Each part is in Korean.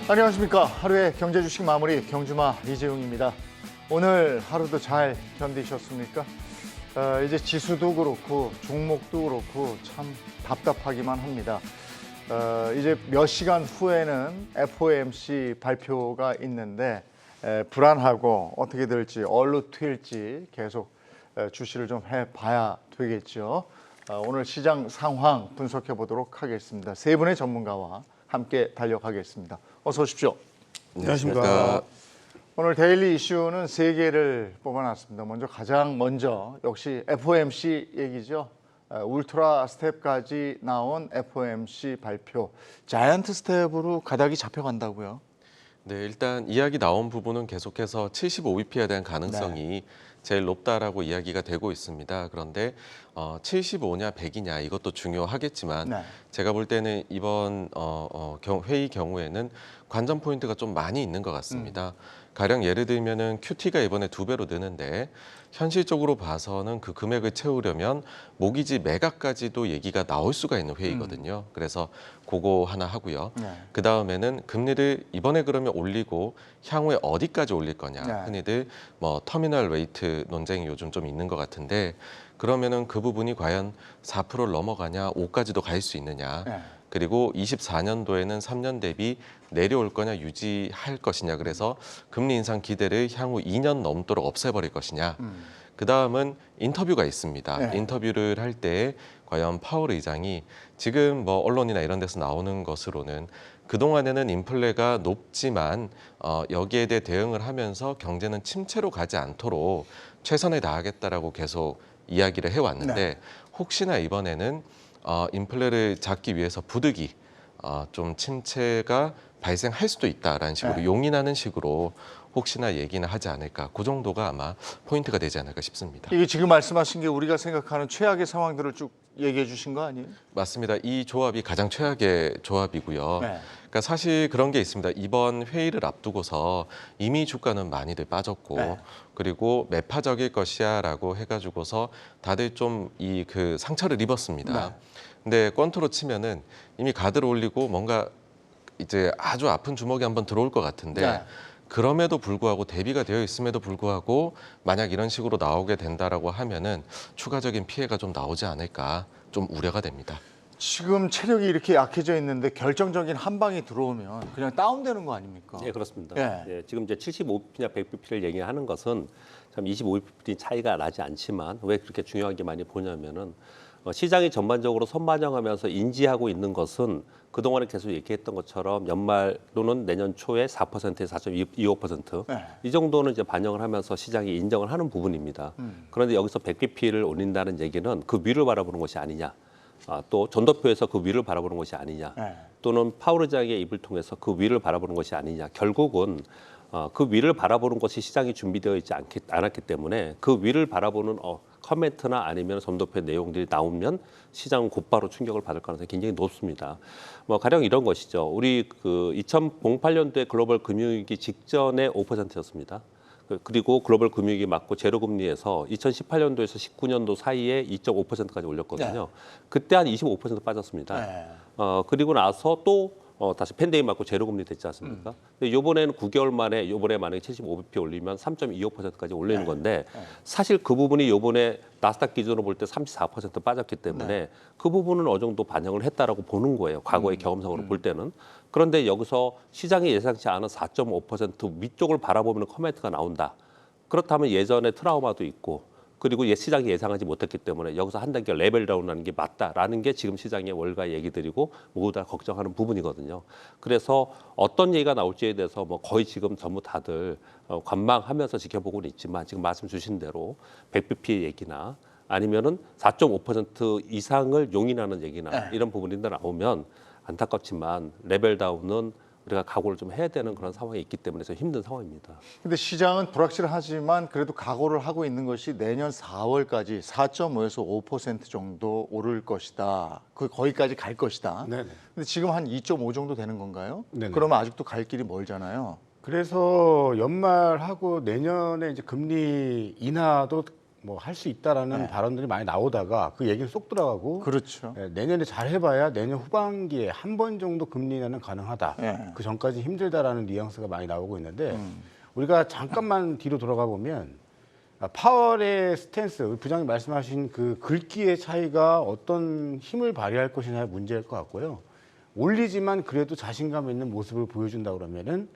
안녕하십니까. 하루의 경제 주식 마무리 경주마 이재용입니다. 오늘 하루도 잘 견디셨습니까? 이제 지수도 그렇고 종목도 그렇고 참 답답하기만 합니다. 이제 몇 시간 후에는 FOMC 발표가 있는데 불안하고 어떻게 될지 어디로 튈지 계속 주시를 좀 해봐야 되겠죠. 오늘 시장 상황 분석해 보도록 하겠습니다. 세 분의 전문가와 함께 달려가겠습니다. 어서 오십시오. 안녕하십니까. 오늘 데일리 이슈는 세 개를 뽑아놨습니다. 가장 먼저 역시 FOMC 얘기죠. 울트라 스텝까지 나온 FOMC 발표. 자이언트 스텝으로 가닥이 잡혀간다고요? 네, 일단 이야기 나온 부분은 계속해서 75bp에 대한 가능성이 제일 높다라고 이야기가 되고 있습니다. 그런데 75냐 100이냐 이것도 중요하겠지만 제가 볼 때는 이번 회의 경우에는 관전 포인트가 좀 많이 있는 것 같습니다. 가령 예를 들면은 QT가 이번에 2배로 느는데 현실적으로 봐서는 그 금액을 채우려면 모기지 매각까지도 얘기가 나올 수가 있는 회의거든요. 그래서 그거 하나 하고요. 그 다음에는 금리를 이번에 그러면 올리고 향후에 어디까지 올릴 거냐. 흔히들 뭐 터미널 레이트 논쟁이 요즘 좀 있는 것 같은데 그러면은 그 부분이 과연 4%를 넘어가냐, 5까지도 갈 수 있느냐. 그리고 24년도에는 3년 대비 내려올 거냐 유지할 것이냐. 그래서 금리 인상 기대를 향후 2년 넘도록 없애버릴 것이냐. 그 다음은 인터뷰가 있습니다. 인터뷰를 할 때 과연 파월 의장이 지금 뭐 언론이나 이런 데서 나오는 것으로는 그동안에는 인플레가 높지만 여기에 대해 대응을 하면서 경제는 침체로 가지 않도록 최선을 다하겠다라고 계속 이야기를 해왔는데 혹시나 이번에는 인플레를 잡기 위해서 부득이 좀 침체가 발생할 수도 있다라는 식으로 용인하는 식으로 혹시나 얘기는 하지 않을까. 그 정도가 아마 포인트가 되지 않을까 싶습니다. 이게 지금 말씀하신 게 우리가 생각하는 최악의 상황들을 쭉 얘기해 주신 거 아니에요? 맞습니다. 이 조합이 가장 최악의 조합이고요. 그러니까 사실 그런 게 있습니다. 이번 회의를 앞두고서 이미 주가는 많이들 빠졌고 그리고 매파적일 것이야라고 해가지고서 다들 좀 그 상처를 입었습니다. 근데 퀀트로 치면은 이미 가드를 올리고 뭔가 이제 아주 아픈 주먹이 한번 들어올 것 같은데 그럼에도 불구하고 대비가 되어 있음에도 불구하고 만약 이런 식으로 나오게 된다라고 하면은 추가적인 피해가 좀 나오지 않을까 좀 우려가 됩니다. 지금 체력이 이렇게 약해져 있는데 결정적인 한 방이 들어오면 그냥 다운되는 거 아닙니까? 네, 그렇습니다. 지금 이제 75bp냐 100bp를 얘기하는 것은 참 25bp 차이가 나지 않지만 왜 그렇게 중요하게 많이 보냐면은 시장이 전반적으로 선반영하면서 인지하고 있는 것은 그동안에 계속 얘기했던 것처럼 연말 또는 내년 초에 4%에서 4.25%. 이 정도는 이제 반영을 하면서 시장이 인정을 하는 부분입니다. 그런데 여기서 100bp를 올린다는 얘기는 그 위를 바라보는 것이 아니냐. 또 전도표에서 그 위를 바라보는 것이 아니냐. 또는 파월 의장의 입을 통해서 그 위를 바라보는 것이 아니냐. 결국은 그 위를 바라보는 것이 시장이 준비되어 있지 않았기 때문에 그 위를 바라보는 커멘트나 아니면 전도표의 내용들이 나오면 시장은 곧바로 충격을 받을 가능성이 굉장히 높습니다. 뭐 가령 이런 것이죠. 우리 그 2008년도에 글로벌 금융위기 직전에 5%였습니다. 그리고 글로벌 금융위기 맞고 제로금리에서 2018년도에서 19년도 사이에 2.5%까지 올렸거든요. 그때 한 25% 빠졌습니다. 그리고 나서 또 다시 팬데믹 맞고 제로금리 됐지 않습니까? 근데 이번에는 9개월 만에 이번에 만약에 75bp 올리면 3.25%까지 올리는 건데 사실 그 부분이 이번에 나스닥 기준으로 볼 때 34% 빠졌기 때문에 그 부분은 어느 정도 반영을 했다라고 보는 거예요. 과거의 경험상으로 볼 때는. 그런데 여기서 시장이 예상치 않은 4.5% 위쪽을 바라보는 코멘트가 나온다. 그렇다면 예전에 트라우마도 있고 그리고 시장이 예상하지 못했기 때문에 여기서 한 단계 레벨 다운하는 게 맞다라는 게 지금 시장의 월가 얘기들이고 모두 다 걱정하는 부분이거든요. 그래서 어떤 얘기가 나올지에 대해서 뭐 거의 지금 전부 다들 관망하면서 지켜보고는 있지만 지금 말씀 주신 대로 100bp 얘기나 아니면은 4.5% 이상을 용인하는 얘기나 이런 부분인데 나오면 안타깝지만 레벨 다운은 우리가 각오를 좀 해야 되는 그런 상황이 있기 때문에 좀 힘든 상황입니다. 근데 시장은 불확실하지만 그래도 각오를 하고 있는 것이 내년 4월까지 4.5에서 5% 정도 오를 것이다. 거기까지 갈 것이다. 근데 지금 한 2.5 정도 되는 건가요? 그러면 아직도 갈 길이 멀잖아요. 그래서 연말하고 내년에 이제 금리 인하도 뭐 할 수 있다라는 발언들이 많이 나오다가 그 얘기는 쏙 들어가고 그렇죠. 내년에 잘 해봐야 내년 후반기에 한 번 정도 금리 인하는 가능하다. 그 전까지 힘들다라는 뉘앙스가 많이 나오고 있는데 우리가 잠깐만 뒤로 돌아가 보면 파월의 스탠스, 우리 부장님 말씀하신 그 글귀의 차이가 어떤 힘을 발휘할 것이냐의 문제일 것 같고요. 올리지만 그래도 자신감 있는 모습을 보여준다 그러면은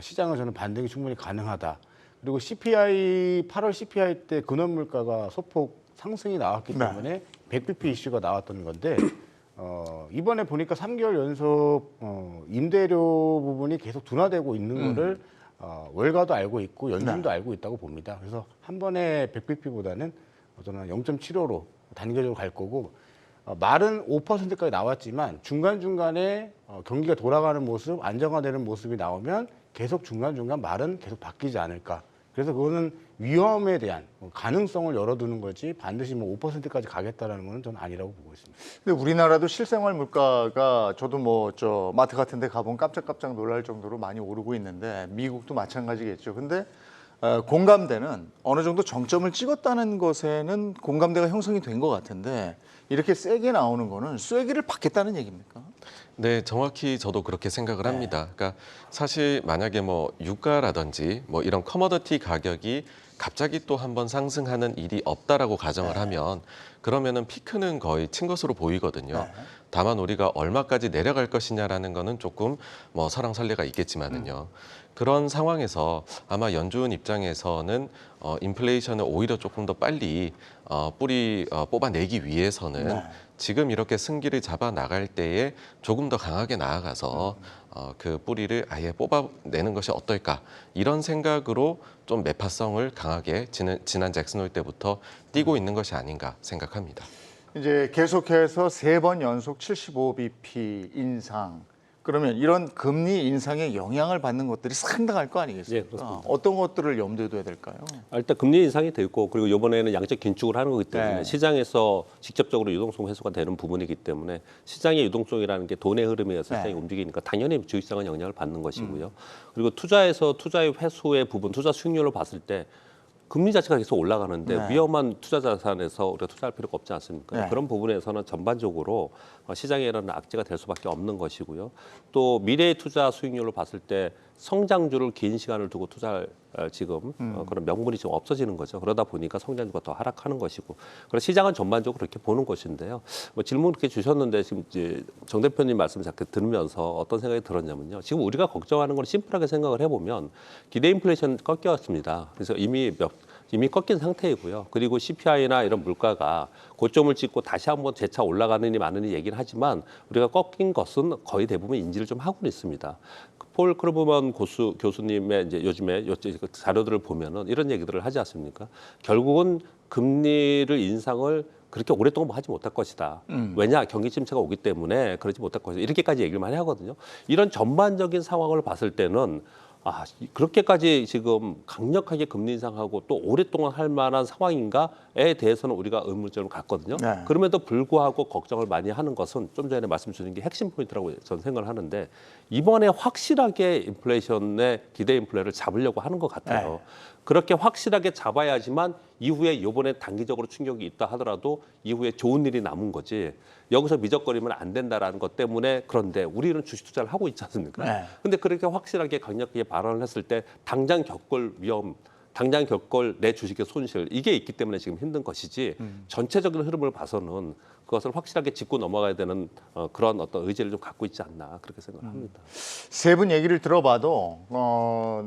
시장은 저는 반등이 충분히 가능하다. 그리고 CPI 8월 CPI 때 근원 물가가 소폭 상승이 나왔기 때문에 100bp 이슈가 나왔던 건데 이번에 보니까 3개월 연속 임대료 부분이 계속 둔화되고 있는 거를 월가도 알고 있고 연준도 알고 있다고 봅니다. 그래서 한 번에 100bp보다는 저는 0.75로 단계적으로 갈 거고 말은 5%까지 나왔지만 중간중간에 경기가 돌아가는 모습, 안정화되는 모습이 나오면 계속 중간중간 말은 계속 바뀌지 않을까. 그래서 그거는 위험에 대한 가능성을 열어두는 거지 반드시 뭐 5%까지 가겠다라는 건 저는 아니라고 보고 있습니다. 근데 우리나라도 실생활 물가가 저도 뭐 저 마트 같은 데 가보면 깜짝깜짝 놀랄 정도로 많이 오르고 있는데 미국도 마찬가지겠죠. 근데 공감대는 어느 정도 정점을 찍었다는 것에는 공감대가 형성이 된 것 같은데 이렇게 세게 나오는 거는 쐐기를 받겠다는 얘기입니까? 네, 정확히 저도 그렇게 생각을 합니다. 그러니까 사실 만약에 뭐 유가라든지 뭐 이런 커머더티 가격이 갑자기 또 한번 상승하는 일이 없다라고 가정을 하면 그러면은 피크는 거의 친 것으로 보이거든요. 다만 우리가 얼마까지 내려갈 것이냐라는 거는 조금 뭐 설왕설래가 있겠지만은요. 그런 상황에서 아마 연준 입장에서는 인플레이션을 오히려 조금 더 빨리 뿌리 뽑아내기 위해서는 지금 이렇게 승기를 잡아 나갈 때에 조금 더 강하게 나아가서 그 뿌리를 아예 뽑아내는 것이 어떨까 이런 생각으로 좀 매파성을 강하게 지난 잭슨 홀 때부터 띄고 있는 것이 아닌가 생각합니다. 이제 계속해서 3번 연속 75bp 인상. 그러면 이런 금리 인상에 영향을 받는 것들이 상당할 거 아니겠습니까? 예, 그렇습니다. 어떤 것들을 염두에 둬야 될까요? 일단 금리 인상이 되고 그리고 이번에는 양적 긴축을 하는 거기 때문에 시장에서 직접적으로 유동성 회수가 되는 부분이기 때문에 시장의 유동성이라는 게 돈의 흐름에 의해서 시장이 움직이니까 당연히 주식시장은 영향을 받는 것이고요. 그리고 투자의 회수의 부분, 투자 수익률을 봤을 때 금리 자체가 계속 올라가는데 위험한 투자 자산에서 우리가 투자할 필요가 없지 않습니까? 그런 부분에서는 전반적으로 시장에 이런 악재가 될 수밖에 없는 것이고요. 또 미래의 투자 수익률을 봤을 때 성장주를 긴 시간을 두고 투자할 지금 그런 명분이 좀 없어지는 거죠. 그러다 보니까 성장주가 더 하락하는 것이고, 그래서 시장은 전반적으로 그렇게 보는 것인데요. 뭐 질문 그렇게 주셨는데 지금 이제 정 대표님 말씀을 잠깐 들으면서 어떤 생각이 들었냐면요. 지금 우리가 걱정하는 걸 심플하게 생각을 해보면 기대 인플레이션 꺾였습니다. 그래서 이미 꺾인 상태이고요. 그리고 CPI나 이런 물가가 고점을 찍고 다시 한번 재차 올라가느니 마느니 얘기는 하지만 우리가 꺾인 것은 거의 대부분 인지를 좀 하고 있습니다. 폴 크루브먼 교수님의 이제 요즘에 자료들을 보면은 이런 얘기들을 하지 않습니까? 결국은 금리를 인상을 그렇게 오랫동안 하지 못할 것이다. 왜냐? 경기 침체가 오기 때문에 그러지 못할 것이다. 이렇게까지 얘기를 많이 하거든요. 이런 전반적인 상황을 봤을 때는 그렇게까지 지금 강력하게 금리 인상하고 또 오랫동안 할 만한 상황인가에 대해서는 우리가 의문점을 갖거든요. 그럼에도 불구하고 걱정을 많이 하는 것은 좀 전에 말씀 주신 게 핵심 포인트라고 저는 생각을 하는데 이번에 확실하게 인플레이션의 기대 인플레를 잡으려고 하는 것 같아요. 그렇게 확실하게 잡아야지만 이후에 이번에 단기적으로 충격이 있다 하더라도 이후에 좋은 일이 남은 거지. 여기서 미적거리면 안 된다라는 것 때문에 그런데 우리는 주식 투자를 하고 있지 않습니까? 근데 그렇게 확실하게 강력하게 발언을 했을 때 당장 겪을 위험, 당장 겪을 내 주식의 손실 이게 있기 때문에 지금 힘든 것이지 전체적인 흐름을 봐서는 그것을 확실하게 짚고 넘어가야 되는 그런 어떤 의지를 좀 갖고 있지 않나 그렇게 생각을 합니다. 세 분 얘기를 들어봐도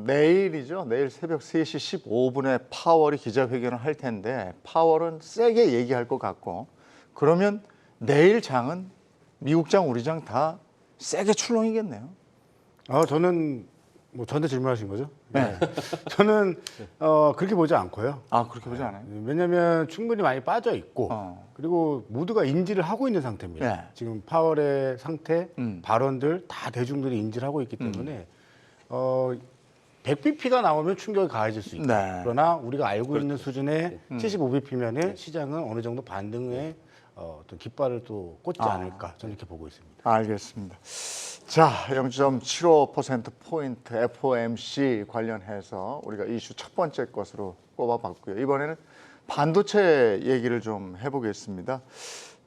내일이죠. 내일 새벽 3시 15분에 파월이 기자회견을 할 텐데 파월은 세게 얘기할 것 같고 그러면 내일 장은 미국 장, 우리 장 다 세게 출렁이겠네요. 저는 뭐 저한테 질문하신 거죠? 네. 저는 그렇게 보지 않고요. 그렇게 보지 않아요? 왜냐하면 충분히 많이 빠져 있고 그리고 모두가 인지를 하고 있는 상태입니다. 지금 파월의 상태, 발언들 다 대중들이 인지를 하고 있기 때문에 100bp가 나오면 충격이 가해질 수 있다. 그러나 우리가 알고 있는 수준의 75bp면은 시장은 어느 정도 반등에 어떤 깃발을 또 꽂지 않을까 저는 이렇게 보고 있습니다. 알겠습니다. 자, 0.75%포인트 FOMC 관련해서 우리가 이슈 첫 번째 것으로 꼽아봤고요. 이번에는 반도체 얘기를 좀 해보겠습니다.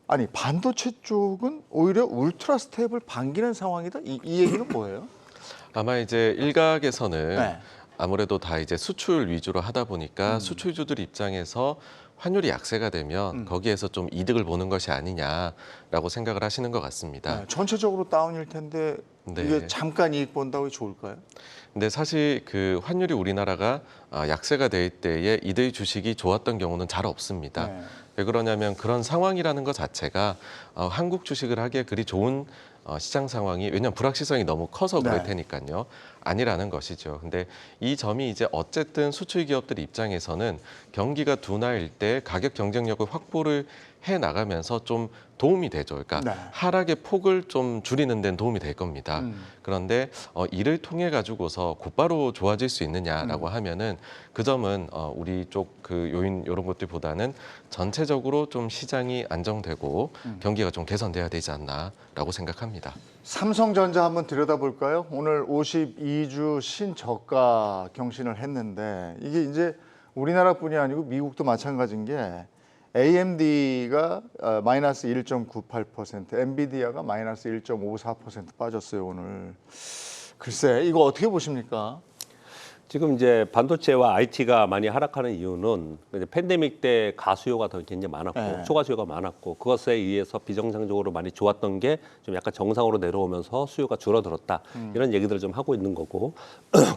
아니 반도체 쪽은 오히려 울트라 스텝을 반기는 상황이다. 이 얘기는 뭐예요? 아마 이제 일각에서는 네. 아무래도 다 이제 수출 위주로 하다 보니까 수출주들 입장에서 환율이 약세가 되면 거기에서 좀 이득을 보는 것이 아니냐라고 생각을 하시는 것 같습니다. 네, 전체적으로 다운일 텐데 네. 이게 잠깐 이익 본다고 좋을까요? 근데 사실 그 환율이 우리나라가 약세가 될 때에 이들 주식이 좋았던 경우는 잘 없습니다. 네. 왜 그러냐면 그런 상황이라는 것 자체가 한국 주식을 하기에 그리 좋은 시장 상황이 왜냐하면 불확실성이 너무 커서 그럴 네. 테니까요. 아니라는 것이죠. 근데 이 점이 이제 어쨌든 수출 기업들 입장에서는 경기가 둔화일 때 가격 경쟁력을 확보를 해 나가면서 좀 도움이 되죠. 그러니까 네. 하락의 폭을 좀 줄이는 데는 도움이 될 겁니다. 그런데 이를 통해 가지고서 곧바로 좋아질 수 있느냐라고 하면은 그 점은 우리 쪽 그 요인 이런 것들보다는 전체적으로 좀 시장이 안정되고 경기가 좀 개선돼야 되지 않나라고 생각합니다. 삼성전자 한번 들여다볼까요? 오늘 52주 신저가 경신을 했는데 이게 이제 우리나라뿐이 아니고 미국도 마찬가지인 게 AMD가 마이너스 1.98%, 엔비디아가 마이너스 1.54% 빠졌어요 오늘. 글쎄 이거 어떻게 보십니까? 지금 이제 반도체와 IT가 많이 하락하는 이유는 이제 팬데믹 때 가수요가 더 굉장히 많았고 네. 초과 수요가 많았고 그것에 의해서 비정상적으로 많이 좋았던 게 좀 약간 정상으로 내려오면서 수요가 줄어들었다 이런 얘기들을 좀 하고 있는 거고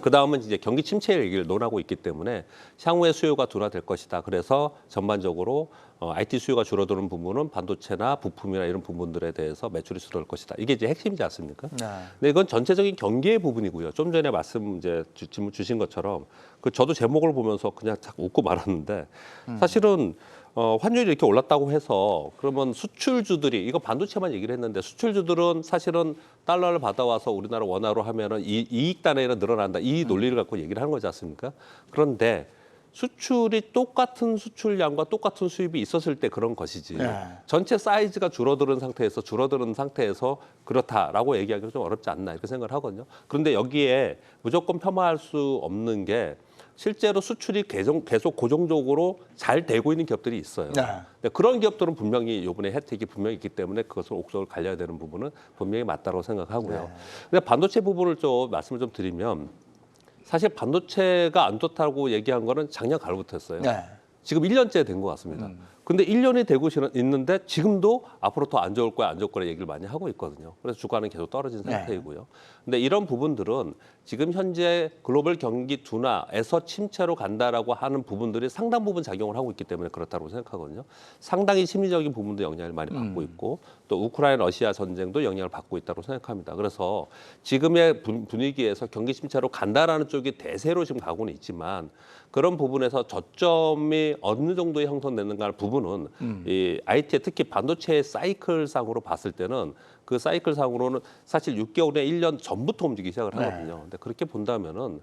그 다음은 이제 경기 침체 얘기를 논하고 있기 때문에 향후에 수요가 둔화될 것이다. 그래서 전반적으로 IT 수요가 줄어드는 부분은 반도체나 부품이나 이런 부분들에 대해서 매출이 줄어들 것이다. 이게 이제 핵심이지 않습니까? 네. 근데 이건 전체적인 경기의 부분이고요. 좀 전에 말씀 이제 질문 주신 것처럼 그 저도 제목을 보면서 그냥 딱 웃고 말았는데 사실은 환율이 이렇게 올랐다고 해서 그러면 수출주들이 이거 반도체만 얘기를 했는데 수출주들은 사실은 달러를 받아와서 우리나라 원화로 하면은 이익 단위가 늘어난다. 이 논리를 갖고 얘기를 하는 거지 않습니까? 그런데 수출이 똑같은 수출량과 똑같은 수입이 있었을 때 그런 것이지. 네. 전체 사이즈가 줄어드는 상태에서 그렇다라고 얘기하기는 좀 어렵지 않나 이렇게 생각을 하거든요. 그런데 여기에 무조건 폄하할 수 없는 게 실제로 수출이 계속 고정적으로 잘 되고 있는 기업들이 있어요. 네. 근데 그런 기업들은 분명히 이번에 혜택이 분명히 있기 때문에 그것을 옥석을 갈려야 되는 부분은 분명히 맞다고 생각하고요. 네. 근데 반도체 부분을 좀 말씀을 좀 드리면 사실 반도체가 안 좋다고 얘기한 거는 작년 가을부터였어요. 네. 지금 1년째 된 것 같습니다. 근데 1년이 되고 있는데 지금도 앞으로 더 안 좋을 거야, 안 좋을 거라 얘기를 많이 하고 있거든요. 그래서 주가는 계속 떨어진 상태이고요. 근데 이런 부분들은 지금 현재 글로벌 경기 둔화에서 침체로 간다라고 하는 부분들이 상당 부분 작용을 하고 있기 때문에 그렇다고 생각하거든요. 상당히 심리적인 부분도 영향을 많이 받고 있고 또 우크라이나 러시아 전쟁도 영향을 받고 있다고 생각합니다. 그래서 지금의 분위기에서 경기 침체로 간다라는 쪽이 대세로 지금 가고는 있지만 그런 부분에서 저점이 어느 정도에 형성되는가 부분은 이 IT에 특히 반도체 사이클상으로 봤을 때는 그 사이클상으로는 사실 6개월에 1년 전부터 움직이기 시작을 하거든요. 근데 그렇게 본다면은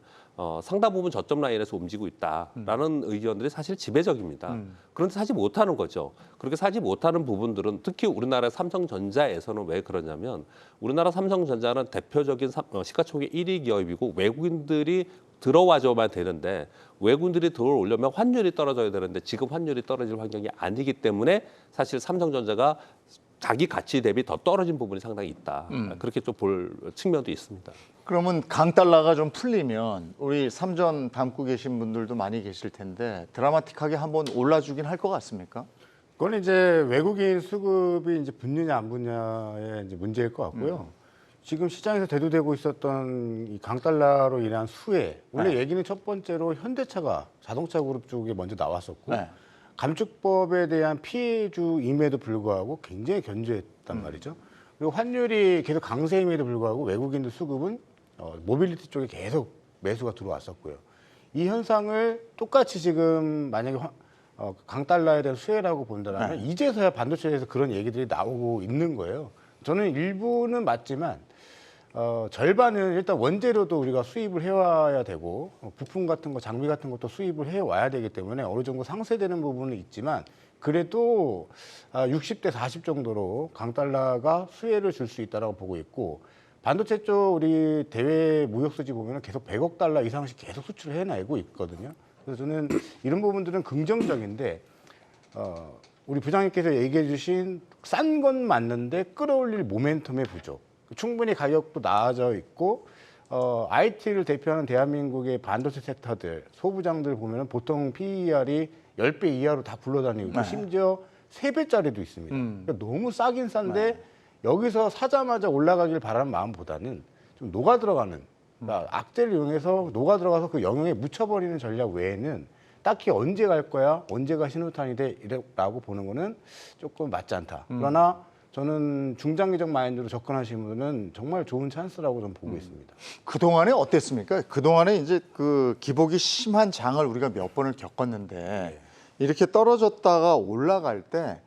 상당 부분 저점 라인에서 움직이고 있다라는 의견들이 사실 지배적입니다. 그런데 사지 못하는 거죠. 그렇게 사지 못하는 부분들은 특히 우리나라 삼성전자에서는 왜 그러냐면 우리나라 삼성전자는 대표적인 시가총액 1위 기업이고 외국인들이 들어와줘만 되는데 외국인들이 들어오려면 환율이 떨어져야 되는데 지금 환율이 떨어질 환경이 아니기 때문에 사실 삼성전자가 자기 가치 대비 더 떨어진 부분이 상당히 있다. 그렇게 좀 볼 측면도 있습니다. 그러면 강달러가 좀 풀리면 우리 삼전 담고 계신 분들도 많이 계실 텐데 드라마틱하게 한번 올라주긴 할 것 같습니까? 그건 이제 외국인 수급이 이제 붙느냐 안 붙느냐의 이제 문제일 것 같고요. 지금 시장에서 대두되고 있었던 이 강달러로 인한 수혜, 원래 얘기는 첫 번째로 현대차가 자동차 그룹 쪽에 먼저 나왔었고 감축법에 대한 피해주임에도 불구하고 굉장히 견조했단 말이죠. 그리고 환율이 계속 강세임에도 불구하고 외국인들 수급은 모빌리티 쪽에 계속 매수가 들어왔었고요. 이 현상을 똑같이 지금 만약에 강달러에 대한 수혜라고 본다면 이제서야 반도체에서 그런 얘기들이 나오고 있는 거예요. 저는 일부는 맞지만 절반은 일단 원재료도 우리가 수입을 해와야 되고 부품 같은 거, 장비 같은 것도 수입을 해와야 되기 때문에 어느 정도 상쇄되는 부분은 있지만 그래도 60대 40 정도로 강달러가 수혜를 줄 수 있다고 보고 있고 반도체 쪽 우리 대외 무역 수지 보면 계속 100억 달러 이상씩 계속 수출을 해내고 있거든요. 그래서 저는 이런 부분들은 긍정적인데 우리 부장님께서 얘기해 주신 싼 건 맞는데 끌어올릴 모멘텀의 부족. 충분히 가격도 나아져 있고 IT를 대표하는 대한민국의 반도체 섹터들, 소부장들 보면 보통 PER이 10배 이하로 다 굴러다니고 있고 심지어 3배짜리도 있습니다. 그러니까 너무 싸긴 싼데 여기서 사자마자 올라가길 바라는 마음보다는 좀 녹아 들어가는, 그러니까 악재를 이용해서 녹아 들어가서 그 영역에 묻혀버리는 전략 외에는 딱히 언제 갈 거야, 언제가 신호탄이 돼라고 보는 거는 조금 맞지 않다. 그러나 저는 중장기적 마인드로 접근하시는 분은 정말 좋은 찬스라고 좀 보고 있습니다. 그동안에 어땠습니까? 그동안에 이제 그 기복이 심한 장을 우리가 몇 번을 겪었는데 이렇게 떨어졌다가 올라갈 때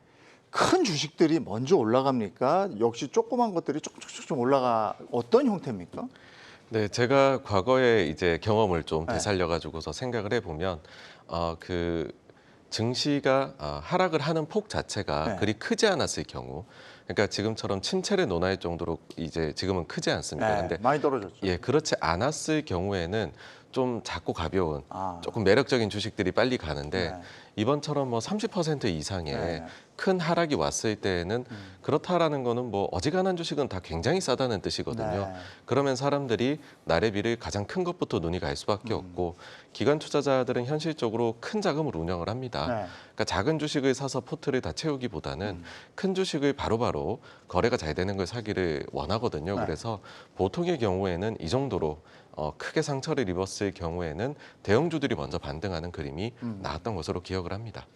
큰 주식들이 먼저 올라갑니까? 역시 조그만 것들이 조금씩 좀 올라가 어떤 형태입니까? 네, 제가 과거에 이제 경험을 좀 되살려 가지고서 생각을 해보면 그 증시가 하락을 하는 폭 자체가 그리 크지 않았을 경우, 그러니까 지금처럼 침체를 논할 정도로 이제 지금은 크지 않습니다. 근데 많이 떨어졌죠. 예, 그렇지 않았을 경우에는 좀 작고 가벼운 조금 매력적인 주식들이 빨리 가는데 이번처럼 뭐 30% 이상의 큰 하락이 왔을 때에는 그렇다라는 거는 뭐 어지간한 주식은 다 굉장히 싸다는 뜻이거든요. 그러면 사람들이 나래비를 가장 큰 것부터 눈이 갈 수밖에 없고 기관 투자자들은 현실적으로 큰 자금을 운영을 합니다. 그러니까 작은 주식을 사서 포트를 다 채우기보다는 큰 주식을 바로바로 거래가 잘 되는 걸 사기를 원하거든요. 그래서 보통의 경우에는 이 정도로 크게 상처를 입었을 경우에는 대형주들이 먼저 반등하는 그림이 나왔던 것으로 기억을 합니다.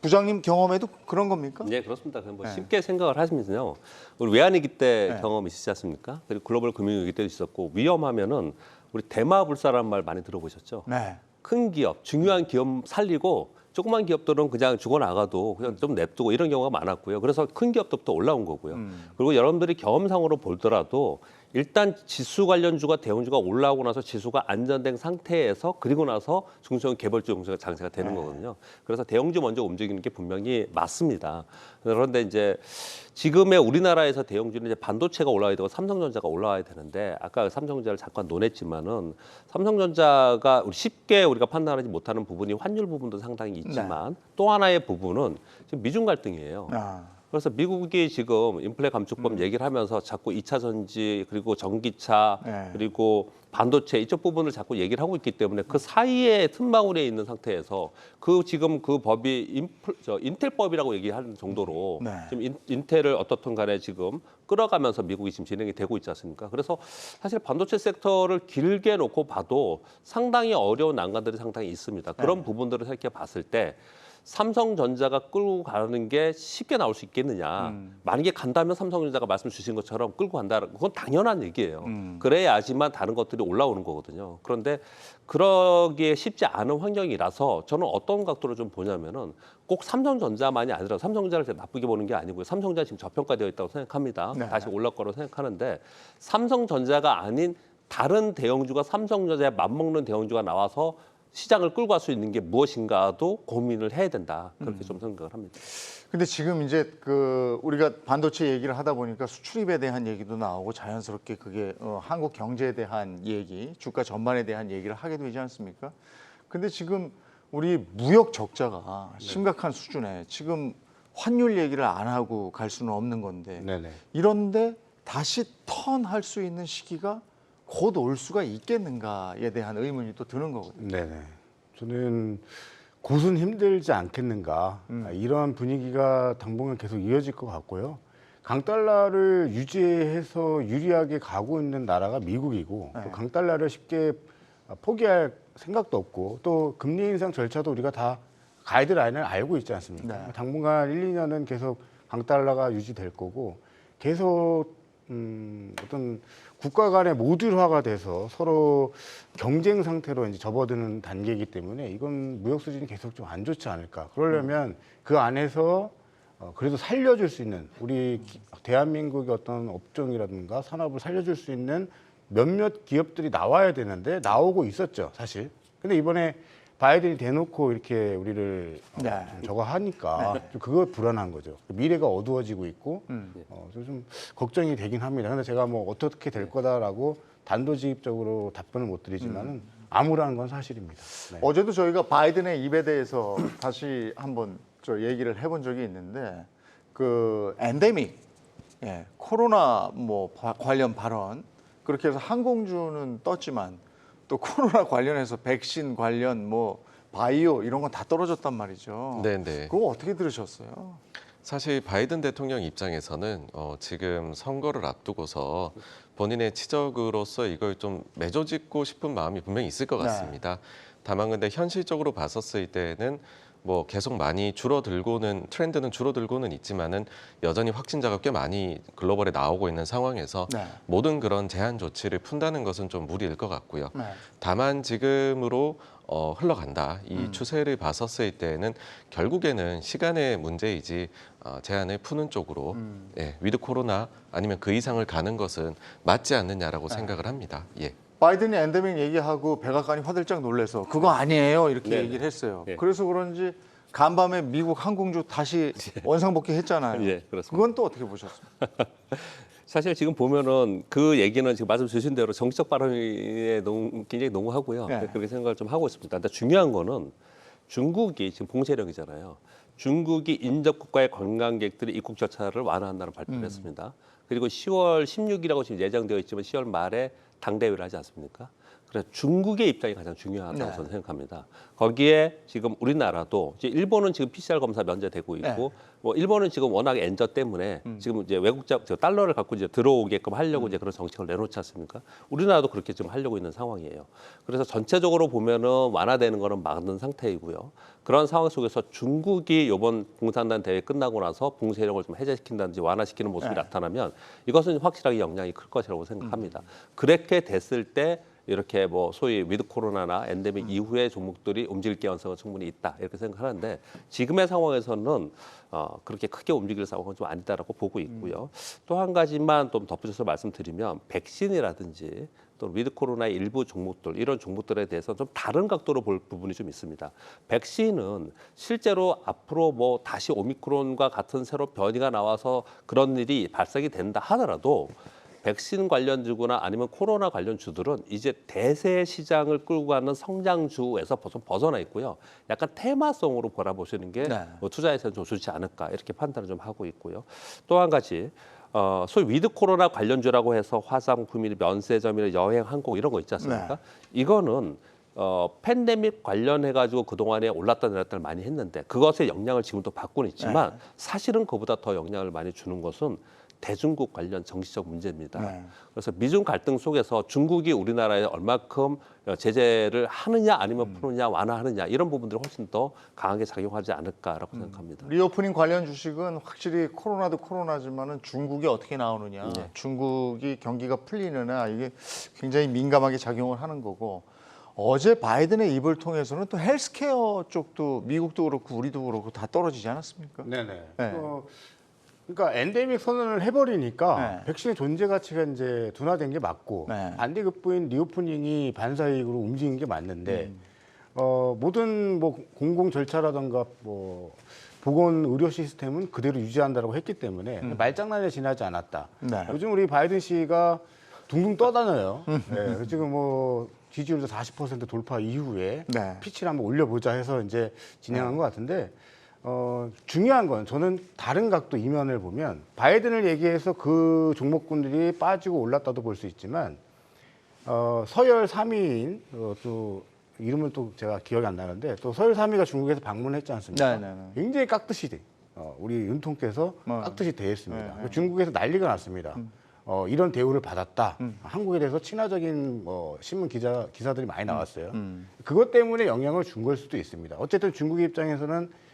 부장님 경험에도 그런 겁니까? 네, 그렇습니다. 그냥 뭐 쉽게 생각을 하시면요. 우리 외환위기 때 경험 있으시지 않습니까? 그리고 글로벌 금융위기 때도 있었고 위험하면은 우리 대마불사라는 말 많이 들어보셨죠? 네. 큰 기업, 중요한 기업 살리고 조그만 기업들은 그냥 죽어나가도 그냥 좀 냅두고 이런 경우가 많았고요. 그래서 큰 기업들부터 올라온 거고요. 그리고 여러분들이 경험상으로 보더라도 일단 지수 관련주가 대형주가 올라오고 나서 지수가 안전된 상태에서 그리고 나서 중소형 개발주 정도가 장세가 되는 거거든요. 그래서 대형주 먼저 움직이는 게 분명히 맞습니다. 그런데 이제 지금의 우리나라에서 대형주는 이제 반도체가 올라와야 되고 삼성전자가 올라와야 되는데 아까 삼성전자를 잠깐 논했지만은 삼성전자가 쉽게 우리가 판단하지 못하는 부분이 환율 부분도 상당히 있지만 또 하나의 부분은 지금 미중 갈등이에요. 그래서 미국이 지금 인플레 감축법 얘기를 하면서 자꾸 2차 전지 그리고 전기차 그리고 반도체 이쪽 부분을 자꾸 얘기를 하고 있기 때문에 그 사이에 틈바구니에 있는 상태에서 그 지금 그 법이 인텔법이라고 얘기하는 정도로 지금 인텔을 어떻든 간에 지금 끌어가면서 미국이 지금 진행이 되고 있지 않습니까? 그래서 사실 반도체 섹터를 길게 놓고 봐도 상당히 어려운 난관들이 상당히 있습니다. 그런 부분들을 살펴봤을 때 삼성전자가 끌고 가는 게 쉽게 나올 수 있겠느냐. 만약에 간다면 삼성전자가 말씀 주신 것처럼 끌고 간다. 그건 당연한 얘기예요. 그래야지만 다른 것들이 올라오는 거거든요. 그런데 그러기에 쉽지 않은 환경이라서 저는 어떤 각도로 좀 보냐면은 꼭 삼성전자만이 아니라 삼성전자를 제가 나쁘게 보는 게 아니고요. 삼성전자 지금 저평가되어 있다고 생각합니다. 다시 올라올 거라고 생각하는데 삼성전자가 아닌 다른 대형주가 삼성전자에 맞먹는 대형주가 나와서 시장을 끌고 갈 수 있는 게 무엇인가도 고민을 해야 된다. 그렇게 좀 생각을 합니다. 근데 지금 이제 그 우리가 반도체 얘기를 하다 보니까 수출입에 대한 얘기도 나오고 자연스럽게 그게 한국 경제에 대한 얘기, 주가 전반에 대한 얘기를 하게 되지 않습니까? 근데 지금 우리 무역 적자가 심각한 수준에 지금 환율 얘기를 안 하고 갈 수는 없는 건데 이런데 다시 턴할 수 있는 시기가 곧 올 수가 있겠는가에 대한 의문이 또 드는 거거든요. 네네. 저는 곧은 힘들지 않겠는가. 이러한 분위기가 당분간 계속 이어질 것 같고요. 강달러를 유지해서 유리하게 가고 있는 나라가 미국이고 또 강달러를 쉽게 포기할 생각도 없고 또 금리 인상 절차도 우리가 다 가이드라인을 알고 있지 않습니까? 당분간 1, 2년은 계속 강달러가 유지될 거고 계속 어떤 국가 간의 모듈화가 돼서 서로 경쟁 상태로 이제 접어드는 단계이기 때문에 이건 무역 수준이 계속 좀 안 좋지 않을까. 그러려면 그 안에서 그래도 살려줄 수 있는 우리 대한민국의 어떤 업종이라든가 산업을 살려줄 수 있는 몇몇 기업들이 나와야 되는데 나오고 있었죠, 사실. 근데 이번에 바이든이 대놓고 이렇게 우리를 저거 하니까 좀 그거 불안한 거죠. 미래가 어두워지고 있고 좀 걱정이 되긴 합니다. 근데 제가 뭐 어떻게 될 거다라고 단도직입적으로 답변을 못 드리지만은 암울한 건 사실입니다. 어제도 저희가 바이든의 입에 대해서 다시 한번 저 얘기를 해본 적이 있는데 그 엔데믹, 코로나 뭐 관련 발언 그렇게 해서 항공주는 떴지만 또 코로나 관련해서 백신 관련 뭐 바이오 이런 건 다 떨어졌단 말이죠. 네네. 그거 어떻게 들으셨어요? 사실 바이든 대통령 입장에서는 지금 선거를 앞두고서 본인의 치적으로서 이걸 좀 매조짓고 싶은 마음이 분명히 있을 것 같습니다. 다만 근데 현실적으로 봤었을 때는 뭐 계속 많이 줄어들고는 트렌드는 줄어들고는 있지만은 여전히 확진자가 꽤 많이 글로벌에 나오고 있는 상황에서 모든 그런 제한 조치를 푼다는 것은 좀 무리일 것 같고요. 다만 지금으로 흘러간다. 이 추세를 봤었을 때는 결국에는 시간의 문제이지 제한을 푸는 쪽으로 위드 코로나 아니면 그 이상을 가는 것은 맞지 않느냐라고 생각을 합니다. 예. 바이든이 엔데믹 얘기하고 백악관이 화들짝 놀래서 그거 아니에요 이렇게 얘기를 했어요. 그래서 그런지 간밤에 미국 항공주 다시 원상복귀했잖아요. 그렇습니다. 그건 또 어떻게 보셨습니까? 사실 지금 보면은 그 얘기는 지금 말씀 주신 대로 정치적 발언에 굉장히 농후하고요. 그렇게 생각을 좀 하고 있습니다. 근데 중요한 거는 중국이 지금 봉쇄령이잖아요. 중국이 인접 국가의 관광객들의 입국 절차를 완화한다는 발표를 했습니다. 그리고 10월 16일이라고 지금 예정되어 있지만 10월 말에 당대회를 하지 않습니까? 그래서 중국의 입장이 가장 중요하다고 저는 생각합니다. 거기에 지금 우리나라도 이제 일본은 지금 PCR 검사 면제되고 있고, 뭐 일본은 지금 워낙 엔저 때문에 지금 이제 외국자 달러를 갖고 이제 들어오게끔 하려고 이제 그런 정책을 내놓지 않습니까? 우리나라도 그렇게 지금 하려고 있는 상황이에요. 그래서 전체적으로 보면은 완화되는 거는 막는 상태이고요. 그런 상황 속에서 중국이 이번 공산당 대회 끝나고 나서 봉쇄령을 좀 해제시킨다든지 완화시키는 모습이 나타나면 이것은 확실하게 영향이 클 것이라고 생각합니다. 그렇게 됐을 때 이렇게 뭐 소위 위드 코로나나 엔데믹 이후의 종목들이 움직일 가능성은 충분히 있다 이렇게 생각하는데 지금의 상황에서는 그렇게 크게 움직일 상황은 좀 아니다라고 보고 있고요. 또 한 가지만 좀 덧붙여서 말씀드리면 백신이라든지 또 위드 코로나의 일부 종목들 이런 종목들에 대해서 좀 다른 각도로 볼 부분이 좀 있습니다. 백신은 실제로 앞으로 뭐 다시 오미크론과 같은 새로 변이가 나와서 그런 일이 발생이 된다 하더라도 백신 관련주거나 아니면 코로나 관련주들은 이제 대세 시장을 끌고 가는 성장주에서 좀 벗어나 있고요. 약간 테마성으로 바라보시는 게 뭐 투자에서는 좀 좋지 않을까 이렇게 판단을 좀 하고 있고요. 또 한 가지 소위 위드 코로나 관련주라고 해서 화장품이나 면세점이나 여행, 항공 이런 거 있지 않습니까? 이거는 팬데믹 관련해가지고 그동안에 올랐다 내렸다를 많이 했는데 그것의 영향을 지금도 받고는 있지만 사실은 그보다 더 영향을 많이 주는 것은 대중국 관련 정치적 문제입니다. 그래서 미중 갈등 속에서 중국이 우리나라에 얼마큼 제재를 하느냐 아니면 푸느냐 완화하느냐 이런 부분들이 훨씬 더 강하게 작용하지 않을까라고 생각합니다. 리오프닝 관련 주식은 확실히 코로나도 코로나지만은 중국이 어떻게 나오느냐, 중국이 경기가 풀리느냐 이게 굉장히 민감하게 작용을 하는 거고 어제 바이든의 입을 통해서는 또 헬스케어 쪽도 미국도 그렇고 우리도 그렇고 다 떨어지지 않았습니까? 그러니까 엔데믹 선언을 해버리니까 백신의 존재 가치가 이제 둔화된 게 맞고 반대급부인 리오프닝이 반사이익으로 움직인 게 맞는데 모든 뭐 공공 절차라든가 뭐 보건 의료 시스템은 그대로 유지한다라고 했기 때문에 말장난에 지나지 않았다. 요즘 우리 바이든 씨가 둥둥 떠다녀요. 지금 뭐 지지율도 40% 돌파 이후에 피치를 한번 올려보자 해서 이제 진행한 것 같은데. 중요한 건 저는 다른 각도 이면을 보면 바이든을 얘기해서 그 종목군들이 빠지고 올랐다도 볼 수 있지만 서열 3위인 또 이름은 또 제가 기억이 안 나는데 또 서열 3위가 중국에서 방문했지 않습니까? 굉장히 깍듯이 우리 윤통께서 깍듯이 대했습니다. 중국에서 난리가 났습니다. 이런 대우를 받았다. 한국에 대해서 친화적인 신문 기사들이 많이 나왔어요. 그것 때문에 영향을 준 걸 수도 있습니다. 어쨌든 중국 입장에서는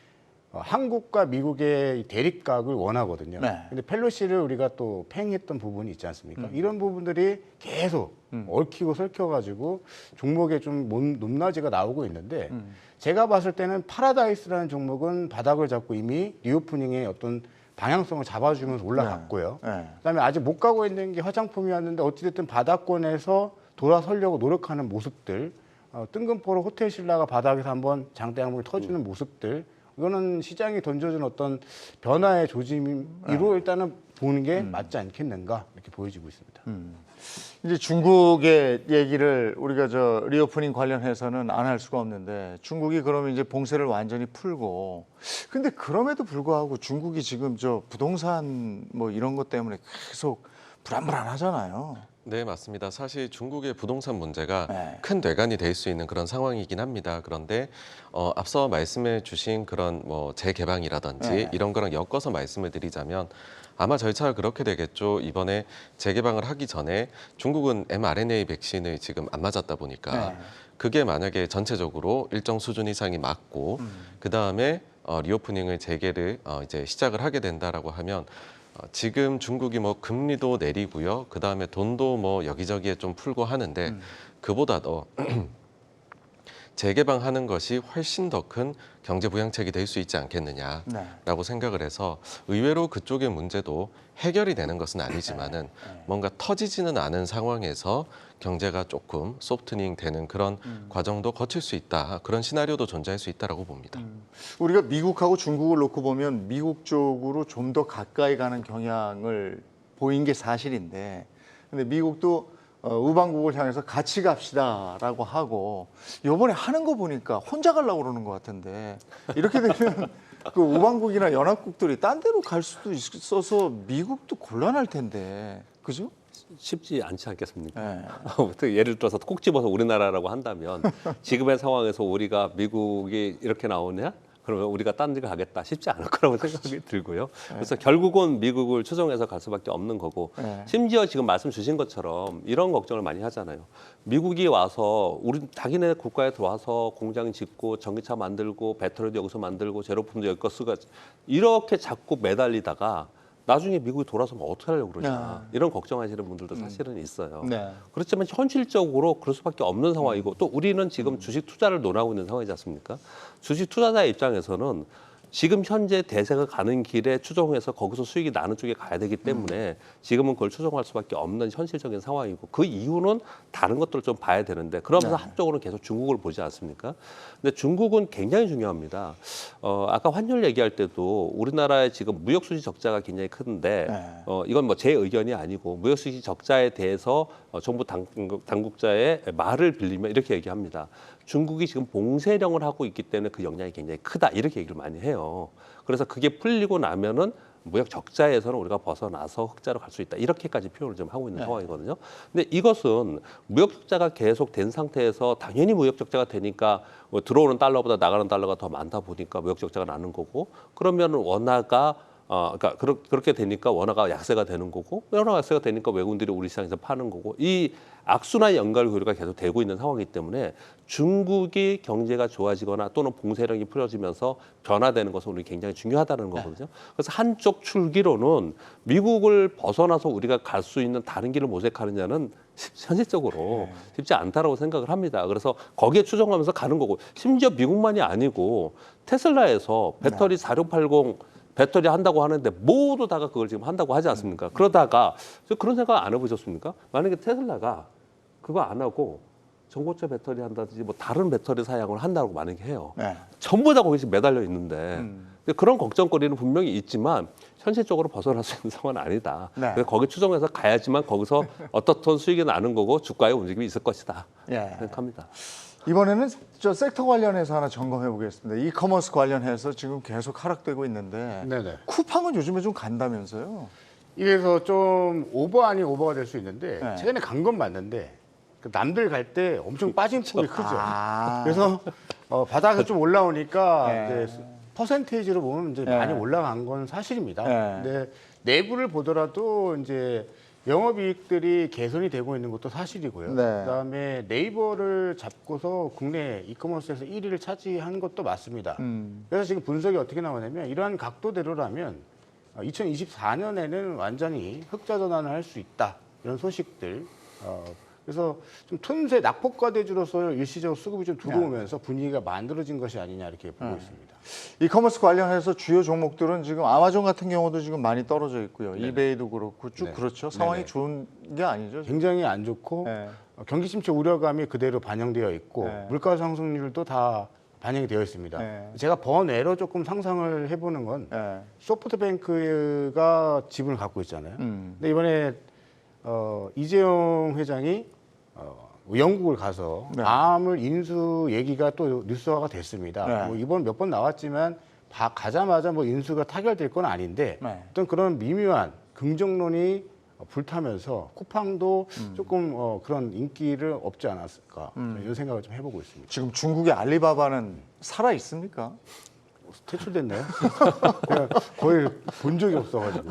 한국과 미국의 대립각을 원하거든요. 근데 펠로시를 우리가 또 팽했던 부분이 있지 않습니까? 이런 부분들이 계속 얽히고 설켜가지고 종목에 좀 높낮이가 나오고 있는데 제가 봤을 때는 파라다이스라는 종목은 바닥을 잡고 이미 리오프닝의 어떤 방향성을 잡아주면서 올라갔고요. 그다음에 아직 못 가고 있는 게 화장품이었는데 어찌됐든 바닥권에서 돌아서려고 노력하는 모습들, 뜬금포로 호텔 신라가 바닥에서 한번 장대 항목이 터지는 모습들, 이거는 시장이 던져준 어떤 변화의 조짐으로 일단은 보는 게 맞지 않겠는가 이렇게 보여지고 있습니다. 이제 중국의 얘기를 우리가 저 리오프닝 관련해서는 안 할 수가 없는데 중국이 그러면 이제 봉쇄를 완전히 풀고 근데 그럼에도 불구하고 중국이 지금 저 부동산 뭐 이런 것 때문에 계속 불안불안하잖아요. 네, 맞습니다. 사실 중국의 부동산 문제가 네. 큰 뇌관이 될 수 있는 그런 상황이긴 합니다. 그런데 앞서 말씀해 주신 그런 뭐 재개방이라든지 네. 이런 거랑 엮어서 말씀을 드리자면 아마 절차가 그렇게 되겠죠. 이번에 재개방을 하기 전에 중국은 mRNA 백신을 지금 안 맞았다 보니까 네. 그게 만약에 전체적으로 일정 수준 이상이 맞고 그 다음에 리오프닝을 재개를 이제 시작을 하게 된다라고 하면 지금 중국이 뭐 금리도 내리고요. 그 다음에 돈도 뭐 여기저기에 좀 풀고 하는데 그보다 더 재개방하는 것이 훨씬 더 큰 경제 부양책이 될 수 있지 않겠느냐라고 생각을 해서 의외로 그쪽의 문제도 해결이 되는 것은 아니지만은 뭔가 터지지는 않은 상황에서 경제가 조금 소프트닝 되는 그런 과정도 거칠 수 있다. 그런 시나리오도 존재할 수 있다라고 봅니다. 우리가 미국하고 중국을 놓고 보면 미국 쪽으로 좀 더 가까이 가는 경향을 보인 게 사실인데 근데 미국도 우방국을 향해서 같이 갑시다라고 하고 이번에 하는 거 보니까 혼자 가려고 그러는 것 같은데 이렇게 되면 그 우방국이나 연합국들이 딴 데로 갈 수도 있어서 미국도 곤란할 텐데 그죠? 쉽지 않지 않겠습니까? 네. 예를 들어서 콕 집어서 우리나라라고 한다면 지금의 상황에서 우리가 미국이 이렇게 나오냐? 그러면 우리가 딴 데 가겠다 쉽지 않을 거라고 생각이 들고요. 그래서 결국은 미국을 추종해서 갈 수밖에 없는 거고 심지어 지금 말씀 주신 것처럼 이런 걱정을 많이 하잖아요. 미국이 와서 우리 자기네 국가에 들어와서 공장 짓고 전기차 만들고 배터리도 여기서 만들고 제로품도 여기서 쓰고 이렇게 자꾸 매달리다가 나중에 미국이 돌아서면 어떻게 하려고 그러냐 이런 걱정하시는 분들도 사실은 있어요. 네. 그렇지만 현실적으로 그럴 수밖에 없는 상황이고 또 우리는 지금 주식 투자를 논하고 있는 상황이지 않습니까? 주식 투자자 입장에서는 지금 현재 대세가 가는 길에 추종해서 거기서 수익이 나는 쪽에 가야 되기 때문에 지금은 그걸 추종할 수밖에 없는 현실적인 상황이고 그 이유는 다른 것들을 좀 봐야 되는데 그러면서 한쪽으로는 계속 중국을 보지 않습니까? 근데 중국은 굉장히 중요합니다. 아까 환율 얘기할 때도 우리나라의 지금 무역 수지 적자가 굉장히 큰데 이건 뭐 제 의견이 아니고 무역 수지 적자에 대해서 정부 당국자의 말을 빌리면 이렇게 얘기합니다. 중국이 지금 봉쇄령을 하고 있기 때문에 그 영향이 굉장히 크다 이렇게 얘기를 많이 해요. 그래서 그게 풀리고 나면은 무역 적자에서는 우리가 벗어나서 흑자로 갈 수 있다 이렇게까지 표현을 좀 하고 있는 상황이거든요. 근데 이것은 무역 적자가 계속 된 상태에서 당연히 무역 적자가 되니까 뭐 들어오는 달러보다 나가는 달러가 더 많다 보니까 무역 적자가 나는 거고 그러면은 원화가 그러니까 그렇게 되니까 원화가 약세가 되는 거고 원화가 약세가 되니까 외국인들이 우리 시장에서 파는 거고 이 악순환 연결고리가 계속 되고 있는 상황이기 때문에 중국이 경제가 좋아지거나 또는 봉쇄령이 풀어지면서 변화되는 것은 우리 굉장히 중요하다는 거거든요. 그래서 한쪽 출기로는 미국을 벗어나서 우리가 갈 수 있는 다른 길을 모색하느냐는 현실적으로 쉽지 않다라고 생각을 합니다. 그래서 거기에 추정하면서 가는 거고 심지어 미국만이 아니고 테슬라에서 배터리 4680 배터리 한다고 하는데 모두 다가 그걸 지금 한다고 하지 않습니까? 그러다가 그런 생각 안 해보셨습니까? 만약에 테슬라가 그거 안 하고 전고체 배터리 한다든지 뭐 다른 배터리 사양을 한다고 만약에 해요. 전부 다 거기 지금 매달려 있는데 그런 걱정거리는 분명히 있지만 현실적으로 벗어날 수 있는 상황은 아니다. 그래서 거기 추정해서 가야지만 거기서 어떻든 수익이 나는 거고 주가의 움직임이 있을 것이다. 생각합니다. 이번에는 저 섹터 관련해서 하나 점검해 보겠습니다. 이커머스 관련해서 지금 계속 하락되고 있는데 쿠팡은 요즘에 좀 간다면서요? 이래서 좀 오버 아닌 오버가 될 수 있는데 최근에 간 건 맞는데 그 남들 갈 때 엄청 빠진 폭이 크죠. 그래서 바닥에 좀 올라오니까 이제 퍼센테이지로 보면 이제 많이 올라간 건 사실입니다. 근데 내부를 보더라도 이제 영업이익들이 개선이 되고 있는 것도 사실이고요. 그다음에 네이버를 잡고서 국내 이커머스에서 1위를 차지한 것도 맞습니다. 그래서 지금 분석이 어떻게 나오냐면 이러한 각도대로라면 2024년에는 완전히 흑자 전환을 할 수 있다. 이런 소식들. 그래서 좀 틈새 낙폭과대주로서 일시적으로 수급이 좀 들어오면서 분위기가 만들어진 것이 아니냐 이렇게 보고 있습니다. 이커머스 관련해서 주요 종목들은 지금 아마존 같은 경우도 지금 많이 떨어져 있고요. 이베이도 그렇고 쭉 그렇죠. 상황이 좋은 게 아니죠. 굉장히 안 좋고 경기 침체 우려감이 그대로 반영되어 있고 물가 상승률도 다 반영이 되어 있습니다. 네. 제가 번외로 조금 상상을 해보는 건 네. 소프트뱅크가 지분을 갖고 있잖아요. 근데 이번에 이재용 회장이 영국을 가서 네. 암을 인수 얘기가 또 뉴스화가 됐습니다. 네. 뭐 이번 몇 번 나왔지만 가자마자 뭐 인수가 타결될 건 아닌데 네. 어떤 그런 미묘한 긍정론이 불타면서 쿠팡도 조금 그런 인기를 얻지 않았을까 이런 생각을 좀 해보고 있습니다. 지금 중국의 알리바바는 살아 있습니까? 퇴출됐나요? 그냥 거의 본 적이 없어가지고